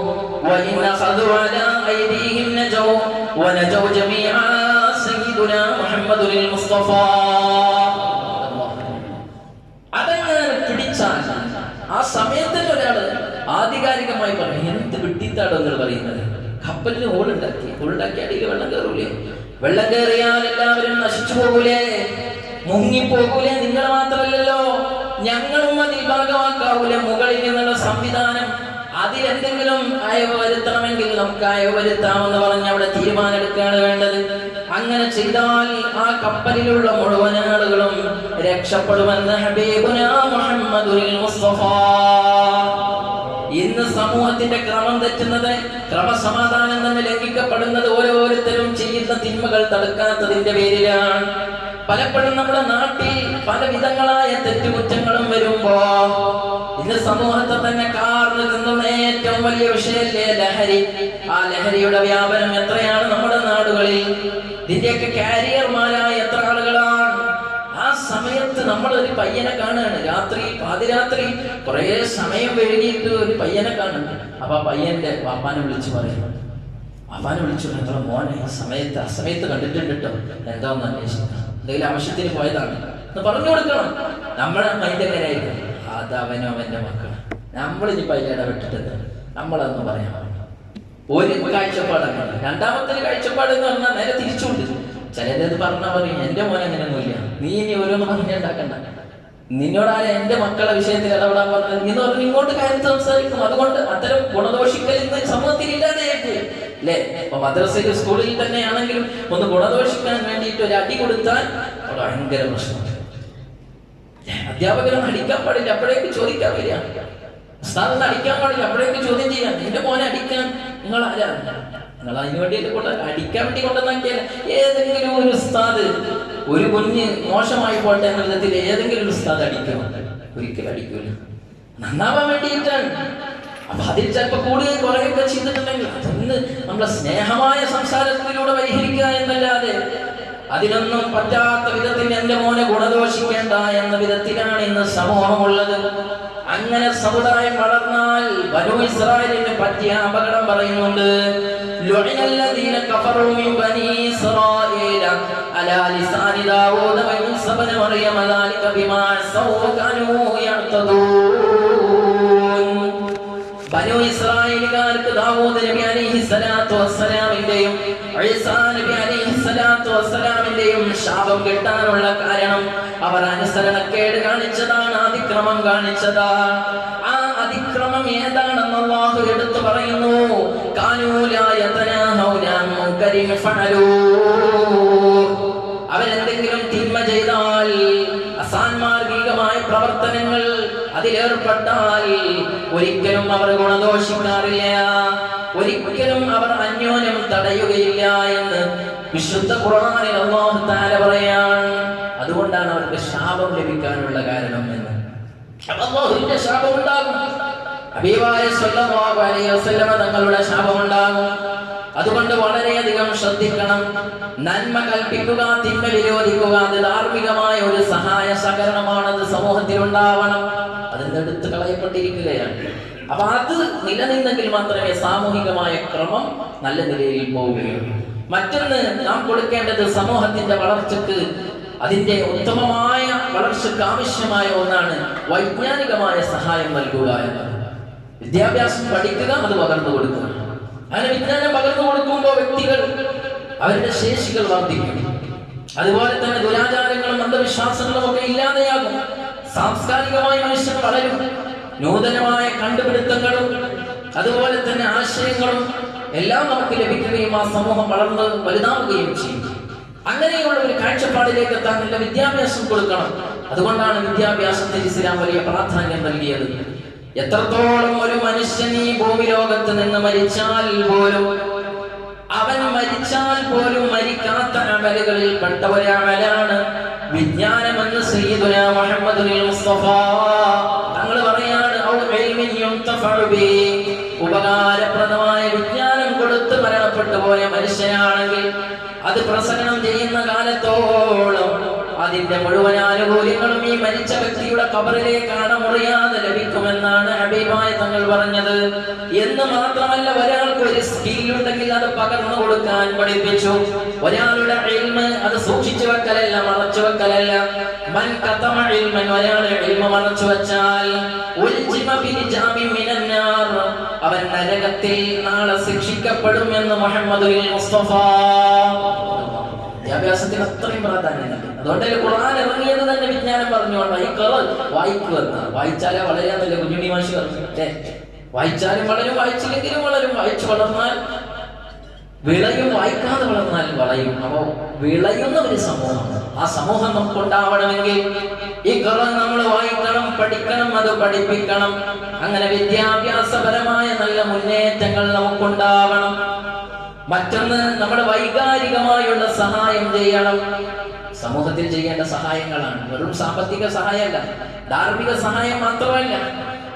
അതെങ്ങനെ പിടിച്ചാൽ ആ സമയത്ത് ഒരാള് ആധികാരികമായി പറഞ്ഞു, എന്ത് വിട്ടിത്താടോ നിങ്ങൾ പറയുന്നത്? കപ്പലിന് ഹോളുണ്ടാക്കി അടിയിൽ വെള്ളം കയറൂലേ? വെള്ളം കയറിയാൽ എല്ലാവരും നശിച്ചു പോകൂലേ, മുങ്ങിപ്പോകൂലേ? നിങ്ങൾ മാത്രമല്ലല്ലോ, ഞങ്ങളും അതിൽ ഭാഗമാക്കാവൂല. മുകളിൽ നിന്നുള്ള സംവിധാനം അതിലെന്തെങ്കിലും അയവ് വരുത്തണമെങ്കിൽ നമുക്ക് അയവ് വരുത്താമെന്ന് പറഞ്ഞ് അവിടെ തീരുമാനമെടുക്കുകയാണ് വേണ്ടത്. അങ്ങനെ ചെയ്താൽ ആ കപ്പലിലുള്ള മുഴുവൻ ആളുകളും രക്ഷപ്പെടുമെന്ന് ഹബീബുനാ മുഹമ്മദുൽ മുസ്തഫ. ഇന്ന് സമൂഹത്തിന്റെ ക്രമം തെറ്റുന്നത്, ക്രമസമാധാനം തന്നെ ലംഘിക്കപ്പെടുന്നത് ഓരോരുത്തരും ചെയ്യുന്ന തിന്മകൾ തടുക്കാത്തതിന്റെ പേരിലാണ്. പലപ്പോഴും നമ്മുടെ നാട്ടിൽ പല വിധങ്ങളായ തെറ്റുകുറ്റങ്ങളും വരുമ്പോ ഇന്ന് സമൂഹത്തെ തന്നെ കാർന്നു തിന്നുന്ന ഏറ്റവും വലിയ വിഷയല്ലേ ലഹരി. ആ ലഹരിയുടെ വ്യാപനം എത്രയാണ് നമ്മുടെ നാടുകളിൽ. ഇതിന്റെയൊക്കെ കാരിയർമാരായ എത്ര ആളുകളാണ്. ആ സമയത്ത് നമ്മൾ ഒരു പയ്യനെ കാണുകയാണ്, രാത്രി പാതിരാത്രി കുറെ സമയം വൈകിട്ട് ഒരു പയ്യനെ കാണുന്നു. അപ്പൊ ആ പയ്യന്റെ വാപ്പാനെ വിളിച്ചു പറയും, വാപ്പാനെ വിളിച്ചു, നിങ്ങളെ മോനെ ഈ സമയത്ത് അസമയത്ത് കണ്ടിട്ടുണ്ട് കേട്ടോ, എന്താന്ന് അന്വേഷിക്കണം, എന്തെങ്കിലും ആവശ്യത്തിന് പോയതാണ് എന്ന് പറഞ്ഞു കൊടുക്കണം. നമ്മളെ മൈൻഡ് എങ്ങനെയായിരിക്കും, അത് അവനും അവന്റെ മക്കളും, നമ്മളിനിപ്പോ അതിൽ ഇടപെട്ടിട്ട് നമ്മളതൊന്ന് പറയാം. ഒരു കാഴ്ചപ്പാടങ്ങനെ. രണ്ടാമത്തെ കാഴ്ചപ്പാട് എന്ന് പറഞ്ഞാൽ നേരെ തിരിച്ചുകൊണ്ട് ചിലരത് പറഞ്ഞാൽ പറയും, എന്റെ മോൻ അങ്ങനെയൊന്നുമില്ല, നീ ഇനി ഓരോന്ന് പറഞ്ഞുണ്ടാക്കണ്ട, നിന്നോടാരെ എന്റെ മക്കളെ വിഷയത്തിൽ ഇടപെടാൻ പറഞ്ഞത് എന്ന് പറഞ്ഞ് ഇങ്ങോട്ട് കാര്യം സംസാരിക്കും. അതുകൊണ്ട് അത്തരം ഗുണദോഷിക്കൽ ഇന്ന് സമൂഹത്തിൽ ഇല്ലാതെയായിട്ട് അല്ലേ. ഇപ്പൊ മദ്രസയിൽ സ്കൂളിൽ തന്നെ ആണെങ്കിലും ഒന്ന് ഗുണദോഷിക്കാൻ വേണ്ടിയിട്ട് ഒരു അടി കൊടുത്താൽ ഭയങ്കര പ്രശ്നം. അധ്യാപകരൊന്നും അടിക്കാൻ പാടില്ല, അപ്പോഴേക്ക് ചോദിക്കാൻ വരിക. ഉസ്താദൊന്നും അടിക്കാൻ പാടില്ല, അപ്പോഴേക്ക് ചോദ്യം ചെയ്യാം, എന്റെ മോനെ അടിക്കാൻ നിങ്ങൾ ആരാണ്, നിങ്ങൾ അതിന് വേണ്ടിയിട്ട് അടിക്കാൻ വേണ്ടി കൊണ്ടുവന്നാക്കിയാൽ ഏതെങ്കിലും ഒരു ഉസ്താദ് ഒരു കുഞ്ഞ് മോശമായി പോട്ടെ എന്ന വിധത്തിൽ ഏതെങ്കിലും ഒരു ഉസ്താദ് അടിക്കണം? ഒരിക്കലും അടിക്കൂല. നന്നാവാൻ വേണ്ടിയിട്ടാണ്. അപ്പൊ അതിൽ ചിലപ്പോ കൂടുതൽ കുറയൊക്കെ ചെയ്തിട്ടുണ്ടെങ്കിൽ അതൊന്ന് നമ്മളെ സ്നേഹമായ സംസാരത്തിലൂടെ പരിഹരിക്കുക എന്നല്ലാതെ അതിനൊന്നും പറ്റാത്ത വിധത്തിൽ എന്റെ മോനെ ഗുണദോഷിക്കേണ്ട എന്ന വിധത്തിലാണ് ഇന്ന് സമൂഹമുള്ളത്. അങ്ങനെ സമുദായം വളർന്നാൽ ബനൂ ഇസ്രായേലിനെ പറ്റിയ അപകടം പറയുന്നുണ്ട്. ലുഇനല്ലദീന കഫറൂ മിൻ ബനീ ഇസ്രായേല അലാ ലിസാനി ദാവൂദ വ ഈസ ഇബ്ന മറിയം ദാലിക ബിമാ അസൗ കാനൂ യഅ്തദൂൻ. ബനൂ ഇസ്രായേലുകാർക്ക് ദാവൂദ് നബി അലൈഹിസ്സലാത്തു വസ്സലാമിന്റെയും ഈസാ നബി അലൈഹിസ്സലാത്തു വസ്സലാമിന്റെയും ശാപം കിട്ടാനുള്ള കാരണം അവർ അനുസരണക്കേട് കാണിച്ചതാണ്, അതിക്രമം കാണിച്ചതാണ്. ആ അതിക്രമം ഏതാണെന്ന് അല്ലാഹു എടുത്തു പറയുന്നു. കാനൂ ലാ യതനാഹൗന അൻ മുൻകരിൻ ഫഅലൂ. അവരെന്തെങ്കിലും തിന്മ ചെയ്താൽ, അസാൻമാർഗികമായ പ്രവർത്തനങ്ങൾ അതിലേർപ്പെട്ടാൽ ഒരിക്കലും അവർ ഗുണദോഷിക്കാറില്ല, ഒരിക്കലും അവർ അന്യോന്യം തടയുകയില്ല എന്ന് വിശുദ്ധ ഖുർആനിൽ അല്ലാഹു തആല പറയാൻ. അതുകൊണ്ടാണ് അവർക്ക് ശാപം ലഭിക്കാനുള്ള കാരണം എന്ന്. അല്ലാഹുവിന്റെ ശാപം ഉണ്ടാകും, ഹബീബായ സ്വല്ലല്ലാഹു അലൈഹി വസല്ലമ തങ്ങളുടെ ശാപം ഉണ്ടാകും. അതുകൊണ്ട് വളരെയധികം ശ്രദ്ധിക്കണം. നന്മ കൽപ്പിക്കുക, തിന്മ വിരോധിക്കുക, അത് ധാർമ്മികമായ ഒരു സഹായ സഹകരണമാണത് സമൂഹത്തിൽ ഉണ്ടാവണം. അതിന് എടുത്തു കളയപ്പെട്ടിരിക്കുകയാണ്. അപ്പൊ അത് നിലനിന്നെങ്കിൽ മാത്രമേ സാമൂഹികമായ ക്രമം നല്ല നിലയിൽ പോവുകയുള്ളൂ. മറ്റൊന്ന് നാം കൊടുക്കേണ്ടത് സമൂഹത്തിന്റെ വളർച്ചക്ക്, അതിന്റെ ഉത്തമമായ വളർച്ചക്ക് ആവശ്യമായ ഒന്നാണ് വൈജ്ഞാനികമായ സഹായം നൽകുക എന്നത്. വിദ്യാഭ്യാസം പഠിക്കുക, അത് പകർന്നു കൊടുക്കുക. അങ്ങനെ വിജ്ഞാനം പകർന്നു കൊടുക്കുമ്പോൾ വ്യക്തികൾ അവരുടെ ശേഷികൾ വർദ്ധിക്കും. അതുപോലെ തന്നെ ദുരാചാരങ്ങളും അന്ധവിശ്വാസങ്ങളും ഒക്കെ ഇല്ലാതെയാകും. സാംസ്കാരികമായ മനുഷ്യൻ വളരും. നൂതനമായ കണ്ടുപിടുത്തങ്ങളും അതുപോലെ തന്നെ ആശയങ്ങളും എല്ലാം നമുക്ക് ലഭിക്കുകയും ആ സമൂഹം വളർന്ന് വലുതാവുകയും ചെയ്യും. അങ്ങനെയുള്ള ഒരു കാഴ്ചപ്പാടിലേക്ക് എത്താൻ നല്ല വിദ്യാഭ്യാസം കൊടുക്കണം. അതുകൊണ്ടാണ് വിദ്യാഭ്യാസത്തിന് ഇസ്ലാം വലിയ പ്രാധാന്യം നൽകിയത്. എത്രത്തോളം ഒരു മനുഷ്യൻ ഈ ഭൂമി ലോകത്ത് നിന്ന് മരിച്ചാൽ പോലും, അവൻ മരിച്ചാൽ പോലും മരിക്കാത്ത അമലുകളിൽ പെട്ട ഒരമലാണ് വിജ്ഞാനമെന്ന് സയ്യിദുനാ മുഹമ്മദുൽ മുസ്തഫ തങ്ങൾ പറയാണ്. ഉപകാരപ്രദമായ വിജ്ഞാനം കൊടുത്ത് മരണപ്പെട്ടു പോയ മനുഷ്യനാണെങ്കിൽ അത് പ്രസംഗം ചെയ്യുന്ന കാലത്തോളം അതിന്റെ മുഴുവൻ ആനുകൂല്യങ്ങളും ഈ മരിച്ച വ്യക്തിയുടെ ഖബറിലേക്കാണ് മുറിയാതെ ലഭിക്കുമെന്നാണ് ഹബീബായ തങ്ങൾ പറഞ്ഞത്. എന്ന് മാത്രമല്ല, ഒരാൾക്ക് ഒരു സ്കിൽ ഉണ്ടെങ്കിൽ അത് പകർന്നു കൊടുക്കാൻ പഠിപ്പിച്ചു. ഒരാളുടെ ഇൽമ് അത് സൂക്ഷിച്ചു വെക്കലല്ല, മറച്ചു വെക്കലല്ല. മൻ കതമ ഇൽമൻ, ഒരാളുടെ ഇൽമ മറച്ചു വെച്ചാൽ ഉൽജിമ ബിൽജാമി മിനന്നാർ, അവൻ നരകത്തിൽ നാളെ ശിക്ഷിക്കപ്പെടും എന്ന് മുഹമ്മദുൽ മുസ്തഫ. വിദ്യാഭ്യാസത്തിന് അത്രയും പ്രാധാന്യമുണ്ട്. അതുകൊണ്ടല്ലേ ഖുർആൻ ഇറങ്ങിയത് തന്നെ വിജ്ഞാനം പറഞ്ഞുകൊണ്ട് ഈ വായിക്കുക. വായിച്ചാലേ വളരാന്നല്ലേ കുഞ്ഞുണ്ണി മാഷ് പറഞ്ഞു. വായിച്ചാലും വളരും, വായിച്ചില്ലെങ്കിലും വളരും. വായിച്ചു വളർന്നാൽ വിളയും, വായിക്കാതെ വളർന്നാൽ വളയും. അപ്പോ വിളയുന്ന ഒരു സമൂഹമാണ്. ആ സമൂഹം നമുക്ക് ഉണ്ടാവണമെങ്കിൽ ഈ ഖുർആൻ നമ്മൾ വായിക്കണം, പഠിക്കണം, അത് പഠിപ്പിക്കണം. അങ്ങനെ വിദ്യാഭ്യാസപരമായ നല്ല മുന്നേറ്റങ്ങൾ നമുക്കുണ്ടാവണം. മറ്റൊന്ന്, നമ്മുടെ വൈകാരികമായുള്ള സഹായം ചെയ്യണം. സമൂഹത്തിൽ ചെയ്യേണ്ട സഹായങ്ങളാണ്, വെറും സാമ്പത്തിക സഹായമല്ല, ധാർമ്മിക സഹായം മാത്രമല്ല,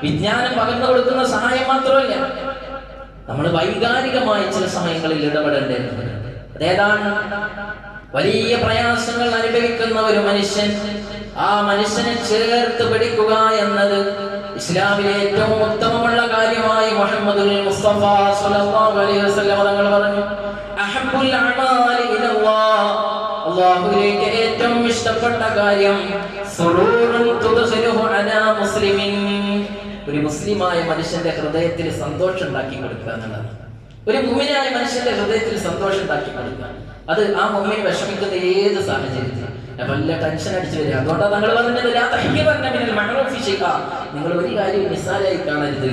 വിജ്ഞാനം പകർന്നു കൊടുക്കുന്ന സഹായം മാത്രമല്ല. നമ്മൾ വൈകാരികമായ ചില സമയങ്ങളിൽ ഇടപെടേണ്ടതുണ്ട്. അതേതാണ്? വലിയ പ്രയാസങ്ങൾ അനുഭവിക്കുന്ന ഒരു മനുഷ്യൻ, ആ മനുഷ്യനെ ചേർത്ത് പിടിക്കുക എന്നത് ഇസ്ലാമിലെ ഏറ്റവും ഉത്തമമുള്ള കാര്യമായി മുഹമ്മദുൽ മുസ്തഫ സ്വല്ലല്ലാഹു അലൈഹി വസല്ലം തങ്ങൾ പറഞ്ഞു, അഹബ്ബുൽ അഅമാലി ഇലല്ലാഹ്, അല്ലാഹുവിലേക്ക് ഏറ്റവും ഇഷ്ടപ്പെട്ട കാര്യം സുറൂറുൻ തുദ്ഖിലുഹു അലാ മുസ്ലിമിൻ, ഒരു മുസ്ലിമായ മനുഷ്യന്റെ ഹൃദയത്തിൽ സന്തോഷം ഉണ്ടാക്കി കൊടുക്കുക എന്നുള്ളതാണ്. ഒരു മുഅ്മിനായ മനുഷ്യന്റെ ഹൃദയത്തിൽ സന്തോഷം ഉണ്ടാക്കി കൊടുക്കുക. അത് ആ മുഅ്മിൻ വിഷമിക്കുന്ന ഏത് സാഹചര്യത്തിലും വല്ല ടെൻഷൻ അടിച്ചു വരിക. അതുകൊണ്ടാണ് നിങ്ങൾ പറഞ്ഞത് നിങ്ങൾ ഒരു കാര്യം നിസ്സാരമായി കാണരുത്.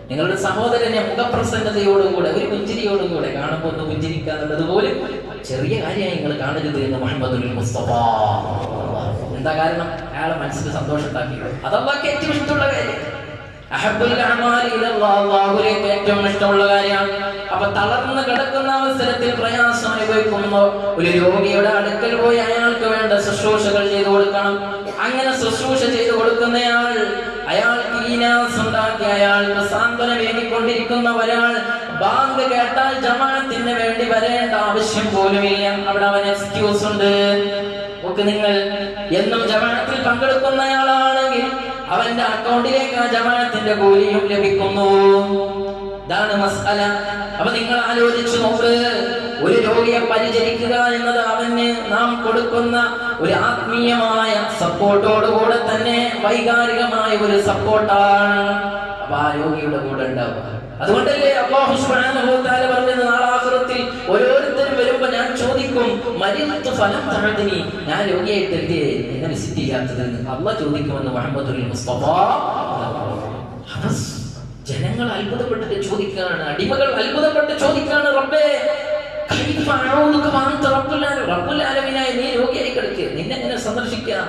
നിങ്ങളുടെ സഹോദരനെ മുഖപ്രസന്നതയോടുകൂടെ, ഒരു പുഞ്ചിരിയോടുകൂടെ കാണുമ്പോൾ ഒന്ന് പുഞ്ചിരിക്കുക എന്നുള്ളത് പോലും ചെറിയ കാര്യമായി നിങ്ങൾ കാണരുത് എന്ന് മുഹമ്മദുൽ മുസ്തഫ. എന്താ കാരണം? അയാളെ മനസ്സിൽ സന്തോഷം ഉണ്ടാക്കി. അതല്ലാഹുവിന് ഏറ്റവും ഇഷ്ടമുള്ള കാര്യം. അഹബ്ബുൽ അഅമാലി ഇലല്ലാഹ്, അല്ലാഹുവിലേക്ക് ഏറ്റവും ഇഷ്ടമുള്ള കാര്യമാണ്. അപ്പൊ തളർന്ന് കിടക്കുന്ന അവസരത്തിൽ പ്രയാസം അനുഭവിക്കുന്ന ഒരു രോഗിയുടെ അടുക്കൽ പോയി അയാൾക്ക് വേണ്ട ശുശ്രൂഷകൾ ചെയ്തു കൊടുക്കണം. അങ്ങനെ ശുശ്രൂഷ ചെയ്തു കൊടുക്കുന്നയാൾ, അയാൾക്ക് ഈനാസ് ഉണ്ടാക്കി അയാൾക്ക് സാന്ത്വനം ഏകിക്കൊണ്ടിരിക്കുന്ന ഒരാൾ ബാങ്ക് കേട്ടാൽ ജമാഅത്തിന് വേണ്ടി വരേണ്ട ആവശ്യം പോലുമില്ല. അവിടെ അവന് എക്സ്ക്യൂസ് ഉണ്ട്. നിങ്ങൾ എന്നും ജമാഅത്തിൽ പങ്കെടുക്കുന്നയാളാണെങ്കിൽ അവന്റെ അക്കൗണ്ടിലേക്ക് ആ ജമാഅത്തിന്റെ കൂലിയും ലഭിക്കുന്നു. ഇതാണ് മസ്അല. അപ്പൊ നിങ്ങൾ ആലോചിച്ചു നോക്ക്, ഒരു രോഗിയെ പരിചരിക്കുക എന്നത് അവന് നാം കൊടുക്കുന്ന ഒരു ആത്മീയമായ സപ്പോർട്ടോടുകൂടെ തന്നെ വൈകാരികമായ ഒരു സപ്പോർട്ടാണ്. അപ്പൊ ആ രോഗിയുടെ കൂടെ ഉണ്ടാവുക. അതുകൊണ്ടല്ലേ അല്ലാഹു സുബ്ഹാനഹു വ തആല പറഞ്ഞത്, നാളെ ആഖിറത്തിൽ ഓരോരുത്തരും വരുമ്പോൾ ഞാൻ ചോദിക്കും, മരിത്തു ഫലം തഅദിനി, ഞാൻ രോഗിയായിട്ട് എന്തേ എന്നെ വിസിറ്റ് ചെയ്യാത്തത് അല്ലാഹു ചോദിക്കുമെന്ന് മുഹമ്മദുൽ മുസ്തഫ. ജനങ്ങൾ അത്ഭുതപ്പെട്ടിട്ട് ചോദിക്കുകയാണ്, അടിമകൾ അത്ഭുതപ്പെട്ട് ചോദിക്കുകയാണ്, റബ്ബേ കൈഫ അഊദുക വഅൻത റബ്ബുൽ ആലമീനായ നീ രോഗിയായി കിടക്കുക, നിന്നെ എങ്ങനെ സന്ദർശിക്കാം?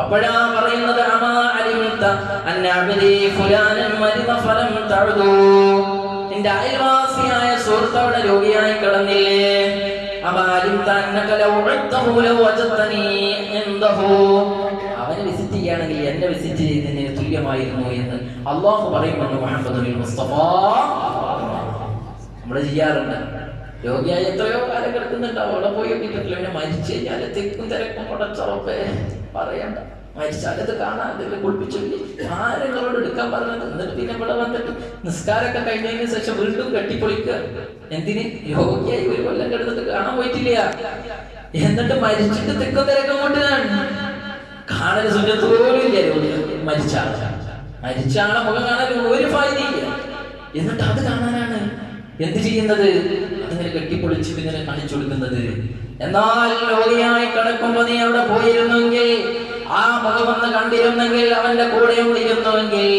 അപ്പോഴാ പറയുന്നത്, അമാ അലിംത അന്ന അബ്ദി ഫുലാനൻ മരിദ ഫലം തഅദു, നിന്റെ അയൽവാസിയായ സുഹൃത്ത് അവിടെ രോഗിയായി കിടന്നില്ലേ? അമാ അലിംത അന്നക ലൗ ഉദ്തഹു ലൗ വജതനി ഇൻദഹു, അവനെ വിസിറ്റ് ചെയ്യുകയാണെങ്കിൽ എന്നെ വിസിറ്റ് ചെയ്തതിന് തുല്യമായിരുന്നു എന്ന് അല്ലാഹു പറയുമെന്ന് മുഹമ്മദുൽ മുസ്തഫ. നമ്മൾ ചെയ്യാറുണ്ട്. രോഗിയായി എത്രയോ കാലം കിടക്കുന്നുണ്ടാവും, അവിടെ പോയി നോക്കിയിട്ടില്ല. പിന്നെ മരിച്ചു കഴിഞ്ഞാൽ തിക്കും തിരക്കും കൊടച്ചറപ്പേ പറയണ്ട. മരിച്ചാലത് കാണാൻ അതിൽ കുളിപ്പിച്ചില്ലേ ആരെങ്ങളോട് എടുക്കാൻ പറഞ്ഞത്. എന്നിട്ട് പിന്നെ ഇവിടെ വന്നിട്ട് നിസ്കാരമൊക്കെ കഴിഞ്ഞതിന് ശേഷം വീണ്ടും കെട്ടിപ്പൊളിക്കുക. എന്തിന്? രോഗിയായി ഒരു കൊല്ലം കിടന്നിട്ട് കാണാൻ പോയിട്ടില്ല. എന്നിട്ട് മരിച്ചിട്ട് തിക്കും തിരക്കും കൊണ്ട് കാണൽ സുന്നത്ത് പോലും ഇല്ല. മരിച്ച ആളെ മുഖം കാണാൻ ഒരു ഫായതയില്ല. എന്നിട്ട് അത് കാണാനാണ് എന്ത് ചെയ്യുന്നത്? അതിങ്ങനെ കെട്ടിപ്പൊളിച്ച് ഇങ്ങനെ കാണിച്ചു കൊടുക്കുന്നത്. എന്നാൽ രോഗിയായി കിടക്കുമ്പോ നീ അവിടെ പോയിരുന്നെങ്കിൽ, ആ മുഖമൊന്ന് കണ്ടിരുന്നെങ്കിൽ, അവന്റെ കൂടെ ഇരുന്നുവെങ്കിൽ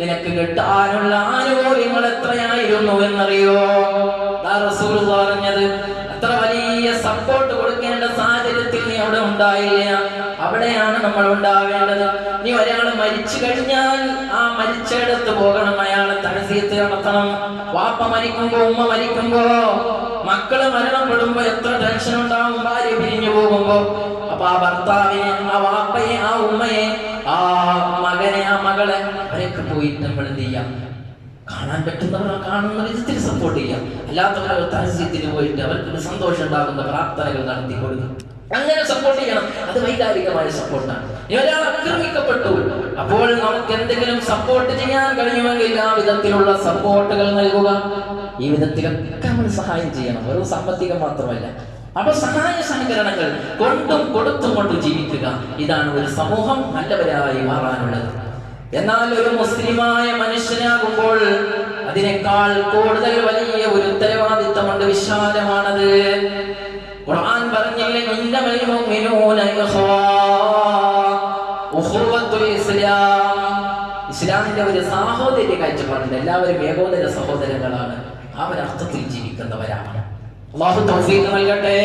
നിനക്ക് കിട്ടാനുള്ള ആനുകൂല്യങ്ങൾ എത്രയായിരുന്നു എന്നറിയോ? റസൂലുള്ളാഹി പറഞ്ഞത്, അത്ര വലിയ സപ്പോർട്ട് കൊടുക്കേണ്ട സാഹചര്യത്തിൽ നീ അവിടെ ഉണ്ടായില്ല. അവിടെയാണ് നമ്മൾ ഉണ്ടാവേണ്ടത്. നീ ഒരാൾ മരിച്ചു കഴിഞ്ഞാൽ ആ മരിച്ചിടത്ത് പോകണം, അയാളെ തഅസിയത്ത് നടത്തണം. വാപ്പ മരിക്കുമ്പോ, ഉമ്മ മരിക്കുമ്പോ, മക്കള് മരണപ്പെടുമ്പോ എത്ര ടെൻഷൻ ഉണ്ടാവും, ഭാര്യ പിരിഞ്ഞു പോകുമ്പോ. അപ്പൊ ആ ഭർത്താവിനെ, ആ വാപ്പയെ, ആ ഉമ്മയെ, ആ മകനെ, ആ മകളെ അവരൊക്കെ പോയിട്ട് നമ്മൾ എന്ത് ചെയ്യാം? കാണാൻ പറ്റുന്നവർ കാണുന്ന വിധത്തിൽ സപ്പോർട്ട് ചെയ്യാം. അല്ലാത്തവർ തഅസിയത്തിന് പോയിട്ട് അവർക്ക് സന്തോഷം ഉണ്ടാകുന്ന പ്രാർത്ഥനകൾ നടത്തി കൊടുക്കും. അങ്ങനെ സപ്പോർട്ട് ചെയ്യണം. അത് വൈകാരികമായ സപ്പോർട്ടാണ്. ഒരാൾ ആക്രമിക്കപ്പെട്ടു, അപ്പോൾ നമുക്ക് എന്തെങ്കിലും സപ്പോർട്ട് ചെയ്യാൻ കഴിയുമെങ്കിൽ ആ വിധത്തിലുള്ള സപ്പോർട്ടുകൾ നൽകുക. ഈ വിധത്തിലൊക്കെ നമ്മൾ സഹായം ചെയ്യണം, വെറും സാമ്പത്തികം മാത്രമല്ല. അപ്പൊ സഹായ സഹകരണങ്ങൾ കൊണ്ടും കൊടുത്തും കൊണ്ട് ജീവിക്കുക. ഇതാണ് ഒരു സമൂഹം നല്ലവരായി മാറാനുള്ളത്. എന്നാൽ ഒരു മുസ്ലിമായ മനുഷ്യനാകുമ്പോൾ അതിനേക്കാൾ കൂടുതൽ വലിയ ഒരു ഉത്തരവാദിത്വം ഉത്തരവാദിത്തമുണ്ട്, വിശാലമാണത്. ഖുർആൻ പറഞ്ഞില്ലേ, ഇന്നമൽ മുഅ്മിനൂന ഇഖ്വാ, ഉഖുവത്തുൽ ഇസ്ലാം, ഇസ്ലാമിന്റെ ഒരു സാഹോദര്യ കാഴ്ചപ്പാടുണ്ട്. എല്ലാവരും ഏകോദര സഹോദരങ്ങളാണ്. ആ ഒരു അർത്ഥത്തിൽ ജീവിക്കുന്നവരാണ്. അല്ലാഹു തൗഫീഖ് നൽകട്ടെ.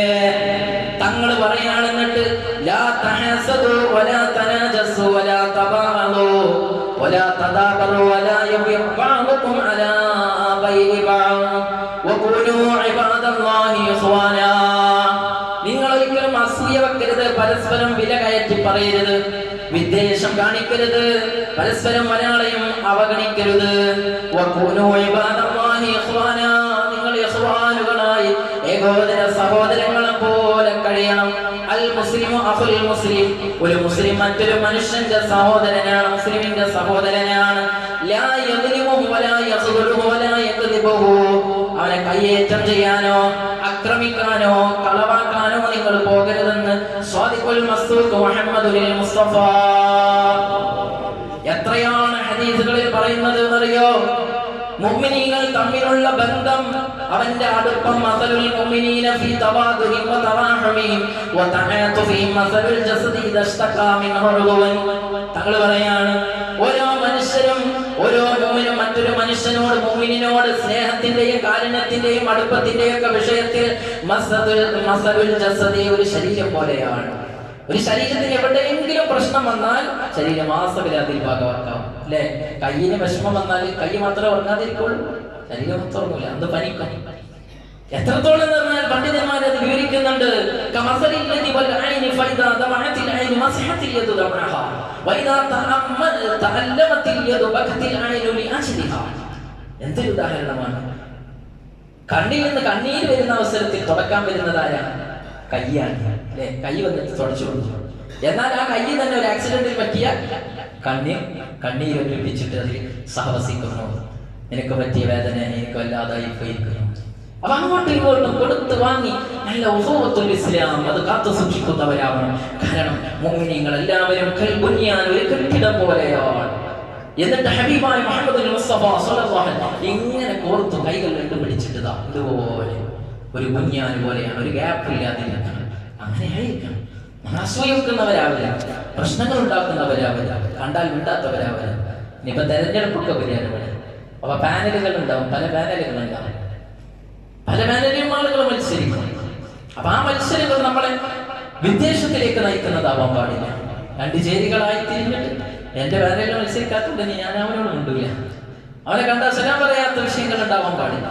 തങ്ങൾ പറയാണ്, എന്നിട്ട് ലാ തഹസദു വലാ തനാജസു വലാ തബാഗു വലാ തദാബറു വലാ യബിഅബഉകും അലാ ബൈഇബാ വകുനൂ ഇബാദല്ലാഹി ഇഖ്വാനാ. നിങ്ങൾ ഒരിക്കലും അസൂയ വെക്കരുത്, പരസ്പരം വില കയറ്റി പറയരുത്, വിദ്വേഷം കാണിക്കരുത്, പരസ്പരം ഒരാളെയും അവഗണിക്കരുത്. വകുനൂ ഇബാദല്ലാഹി ഇഖ്വാനാ, നിങ്ങൾ ഇഖ്വാനുകളായി ഏകോദര സഹോദരങ്ങളെ പോലെ കഴിയണം. അൽ മുസ്ലിമു അഖുൽ മുസ്ലിം, ഒരു മുസ്ലിം മറ്റൊരു മനുഷ്യന്റെ സഹോദരനാണ്, മുസ്ലിമിന്റെ സഹോദരനാണ്. ലാ യദ്ലിമുഹു വലാ യഖ്ദുലുഹു വലാ യക്ദിബുഹു, അവനെ കയ്യേറ്റം ചെയ്യാനോ ആക്രമിക്കാനോ കളവാക്കാനോ നിങ്ങൾ പോകരുതെന്ന് സ്വാദിഖുൽ മസ്ദൂഖ് മുഹമ്മദുൽ മുസ്തഫ എത്രയാണ് ഹദീസുകളിൽ പറയുന്നത് എന്നറിയോ? മുഅ്മിനീങ്ങൾ തമ്മിലുള്ള ബന്ധം, അവന്റെ അടുപ്പം, മസലുൽ മുഅ്മിനീന ഫീ തവാദുഹിം വ തറാഹുമിഹിം വ തആതുഫിഹിം മസലുൽ ജസദി ഇദാ ഇസ്തഖാ മിൻഹു ഉദുവൻ. തങ്ങൾ പറയാണ്, ഓരോ മനുഷ്യരും, ഓരോ മുഅ്മിനും മറ്റൊരു മനുഷ്യനോട്, മുഅ്മിനിനോട് സ്നേഹത്തിന്റെയും കാരുണ്യത്തിന്റെയും അടുപ്പത്തിന്റെയും ഒക്കെ വിഷയത്തിൽ മസലുൽ ജസദി, ഒരു ശരീരം പോലെയാണ്. ഒരു ശരീരത്തിന് എവിടെയെങ്കിലും പ്രശ്നം വന്നാൽ ശരീരം ആസകല അതിൽ ഭാഗമാക്കാം, അല്ലെ? കയ്യിന് വിഷമം വന്നാൽ കൈ മാത്രമേ ഉറങ്ങാതിരിക്കുള്ളൂ, ശരീരം മൊത്തം ഉറങ്ങൂല, അന്ന് പനിക്കും. എത്രത്തോളം എന്ന് പറഞ്ഞാൽ പണ്ഡിതന്മാർ അത് വിവരിക്കുന്നുണ്ട്. എന്തൊരു ഉദാഹരണമാണ്! കണ്ണിൽ നിന്ന് കണ്ണീര് വരുന്ന അവസരത്തിൽ തുടക്കാൻ വരുന്നതാരാ? കയ്യാണ്, അല്ലെ? കൈ വന്നിട്ട് തുടച്ചു കൊടുത്തു. എന്നാൽ ആ കൈ തന്നെ ഒരു ആക്സിഡന്റിൽ പറ്റിയ കണ്ണീരൊലിപ്പിച്ചിട്ട് അതിൽ സഹവസിക്കുന്നു. നിനക്ക് പറ്റിയ വേദന എനിക്ക് വല്ലാതായി പോയിരിക്കുന്നു. അപ്പൊ അങ്ങോട്ടും ഇങ്ങോട്ടും കൊടുത്തു വാങ്ങി നല്ല ഉഖുവത്തുൽ ഇസ്ലാം അത് കാത്തു സൂക്ഷിക്കുന്നവരാവണം. കാരണം മുഅ്മിനീങ്ങൾ എല്ലാവരും കൽബുനിയാൻ, ഒരു കെട്ടിടം പോലെയാണ്. എന്നിട്ട് ഹബീബായ മുഹമ്മദുൽ മുസ്തഫ സ്വല്ലല്ലാഹു അലൈഹി വസല്ലം ഇങ്ങനെ കോർത്തു കൈകൾ രണ്ടും പിടിച്ചിട്ട് ഇതുപോലെ ഒരു ബുനിയാൻ പോലെയാണ്, ഒരു ഗ്യാപ്പ് ഇല്ലാതിരിക്കണം. അങ്ങനെ ആയിരിക്കണം. നമ്മൾ അസൂയ വെക്കുന്നവരാവില്ല, പ്രശ്നങ്ങൾ ഉണ്ടാക്കുന്നവരാവില്ല, കണ്ടാൽ മിണ്ടാത്തവരാവില്ല. ഇനിയിപ്പോ തെരഞ്ഞെടുപ്പൊക്കെ വരികയാണ്. അപ്പൊ പാനലുകൾ ഉണ്ടാവും, പല പാനലുകളുണ്ടാവും, പല പാനലിലും ആളുകൾ മത്സരിക്കും. അപ്പൊ ആ മത്സരങ്ങൾ നമ്മളെ വിദ്വേഷത്തിലേക്ക് നയിക്കുന്നതാവാൻ പാടില്ല. രണ്ട് ചേരികളായി തിരിഞ്ഞിട്ട് എന്റെ പാനലിൽ മത്സരിക്കാത്തതുകൊണ്ട് ഞാൻ അവനോട് മിണ്ടൂല, അവനെ കണ്ടാൽ സലാം പറയാത്ത വിഷയങ്ങൾ ഉണ്ടാവാൻ പാടില്ല,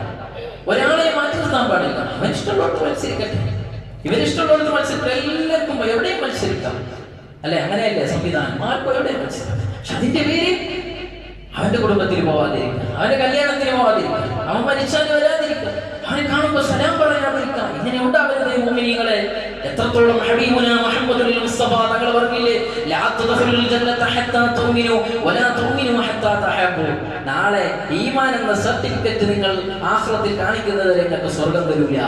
ഒരാളെ മാറ്റി നിർത്താൻ പാടില്ല. അവൻ ഇഷ്ടമുള്ളവർക്ക് മത്സരിക്കട്ടെ, ഇവരിഷ്ടമുള്ളവർക്ക് മത്സരിക്കാം, എല്ലാവർക്കും എവിടെയും മത്സരിക്കാം, അല്ലെ? അങ്ങനെയല്ലേ സംവിധാനം? ആർക്കും എവിടെയും മത്സരിക്കാം. പക്ഷെ അതിന്റെ പേര് അവന്റെ കുടുംബത്തിന് പോവാതിരിക്കുക, അവന്റെ കല്യാണത്തിന് പോവാതിരിക്കുക, അവൻ മരിച്ചാലും വരാതിരിക്കുക, അവനെ കാണുമ്പോൾ സലാം പറയാതിരിക്കുക. ഇങ്ങനെ ഉണ്ടാവരുത് മുഅ്മിനീങ്ങളെ. എത്രത്തോളം ഹബീബുന മുഹമ്മദുൽ മുസ്തഫ തങ്ങൾ പറഞ്ഞില്ലേ, ലാ തദ്ഖുലുൽ ജന്നത ഹത്താ തുഅ്മിനു വലാ തുഅ്മിനു ഹത്താ തഹബ്ബു. നാളെ ഈമാൻ എന്ന സർട്ടിഫിക്കറ്റ് നിങ്ങൾ ആഖിറത്തിൽ കാണിക്കുന്നത് വരെ നിങ്ങൾക്ക് സ്വർഗ്ഗം തരൂല.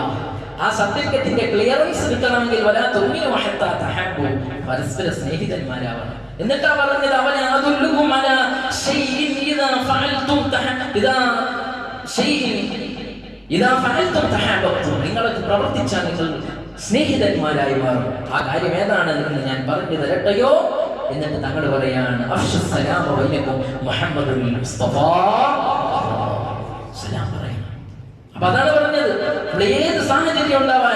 ആ സർട്ടിഫിക്കറ്റിന്റെ ക്ലിയറൻസ് കിട്ടണമെങ്കിൽ വലാ തുഅ്മിനു ഹത്താ തഹബ്ബു, പരസ്പര സ്നേഹിതന്മാരാവണം. എന്നിട്ടാ പറഞ്ഞത്, അവനെ അദുല്ലുകും അലാ ശൈഇൻ ഇദാ ഫഅൽതും ഇദാ ഫഅൽതും തഹബ്ബതും. നിങ്ങൾ പ്രവർത്തിച്ചാൽ നിങ്ങൾ സ്നേഹിതന്മാരായി മാറും. ആ കാര്യം ഏതാണ് എന്ന് ഞാൻ പറഞ്ഞു തരട്ടെയോ? എന്നിട്ട് തങ്ങൾ പറയാണ്, അഫ്ശുസ് സലാമ ബൈനകും മുഹമ്മദുൽ മുസ്തഫ, സലാം പറയണം. അപ്പൊ അതാണ് പറഞ്ഞത്, ഏത് സാഹചര്യം ഉണ്ടാവാൻ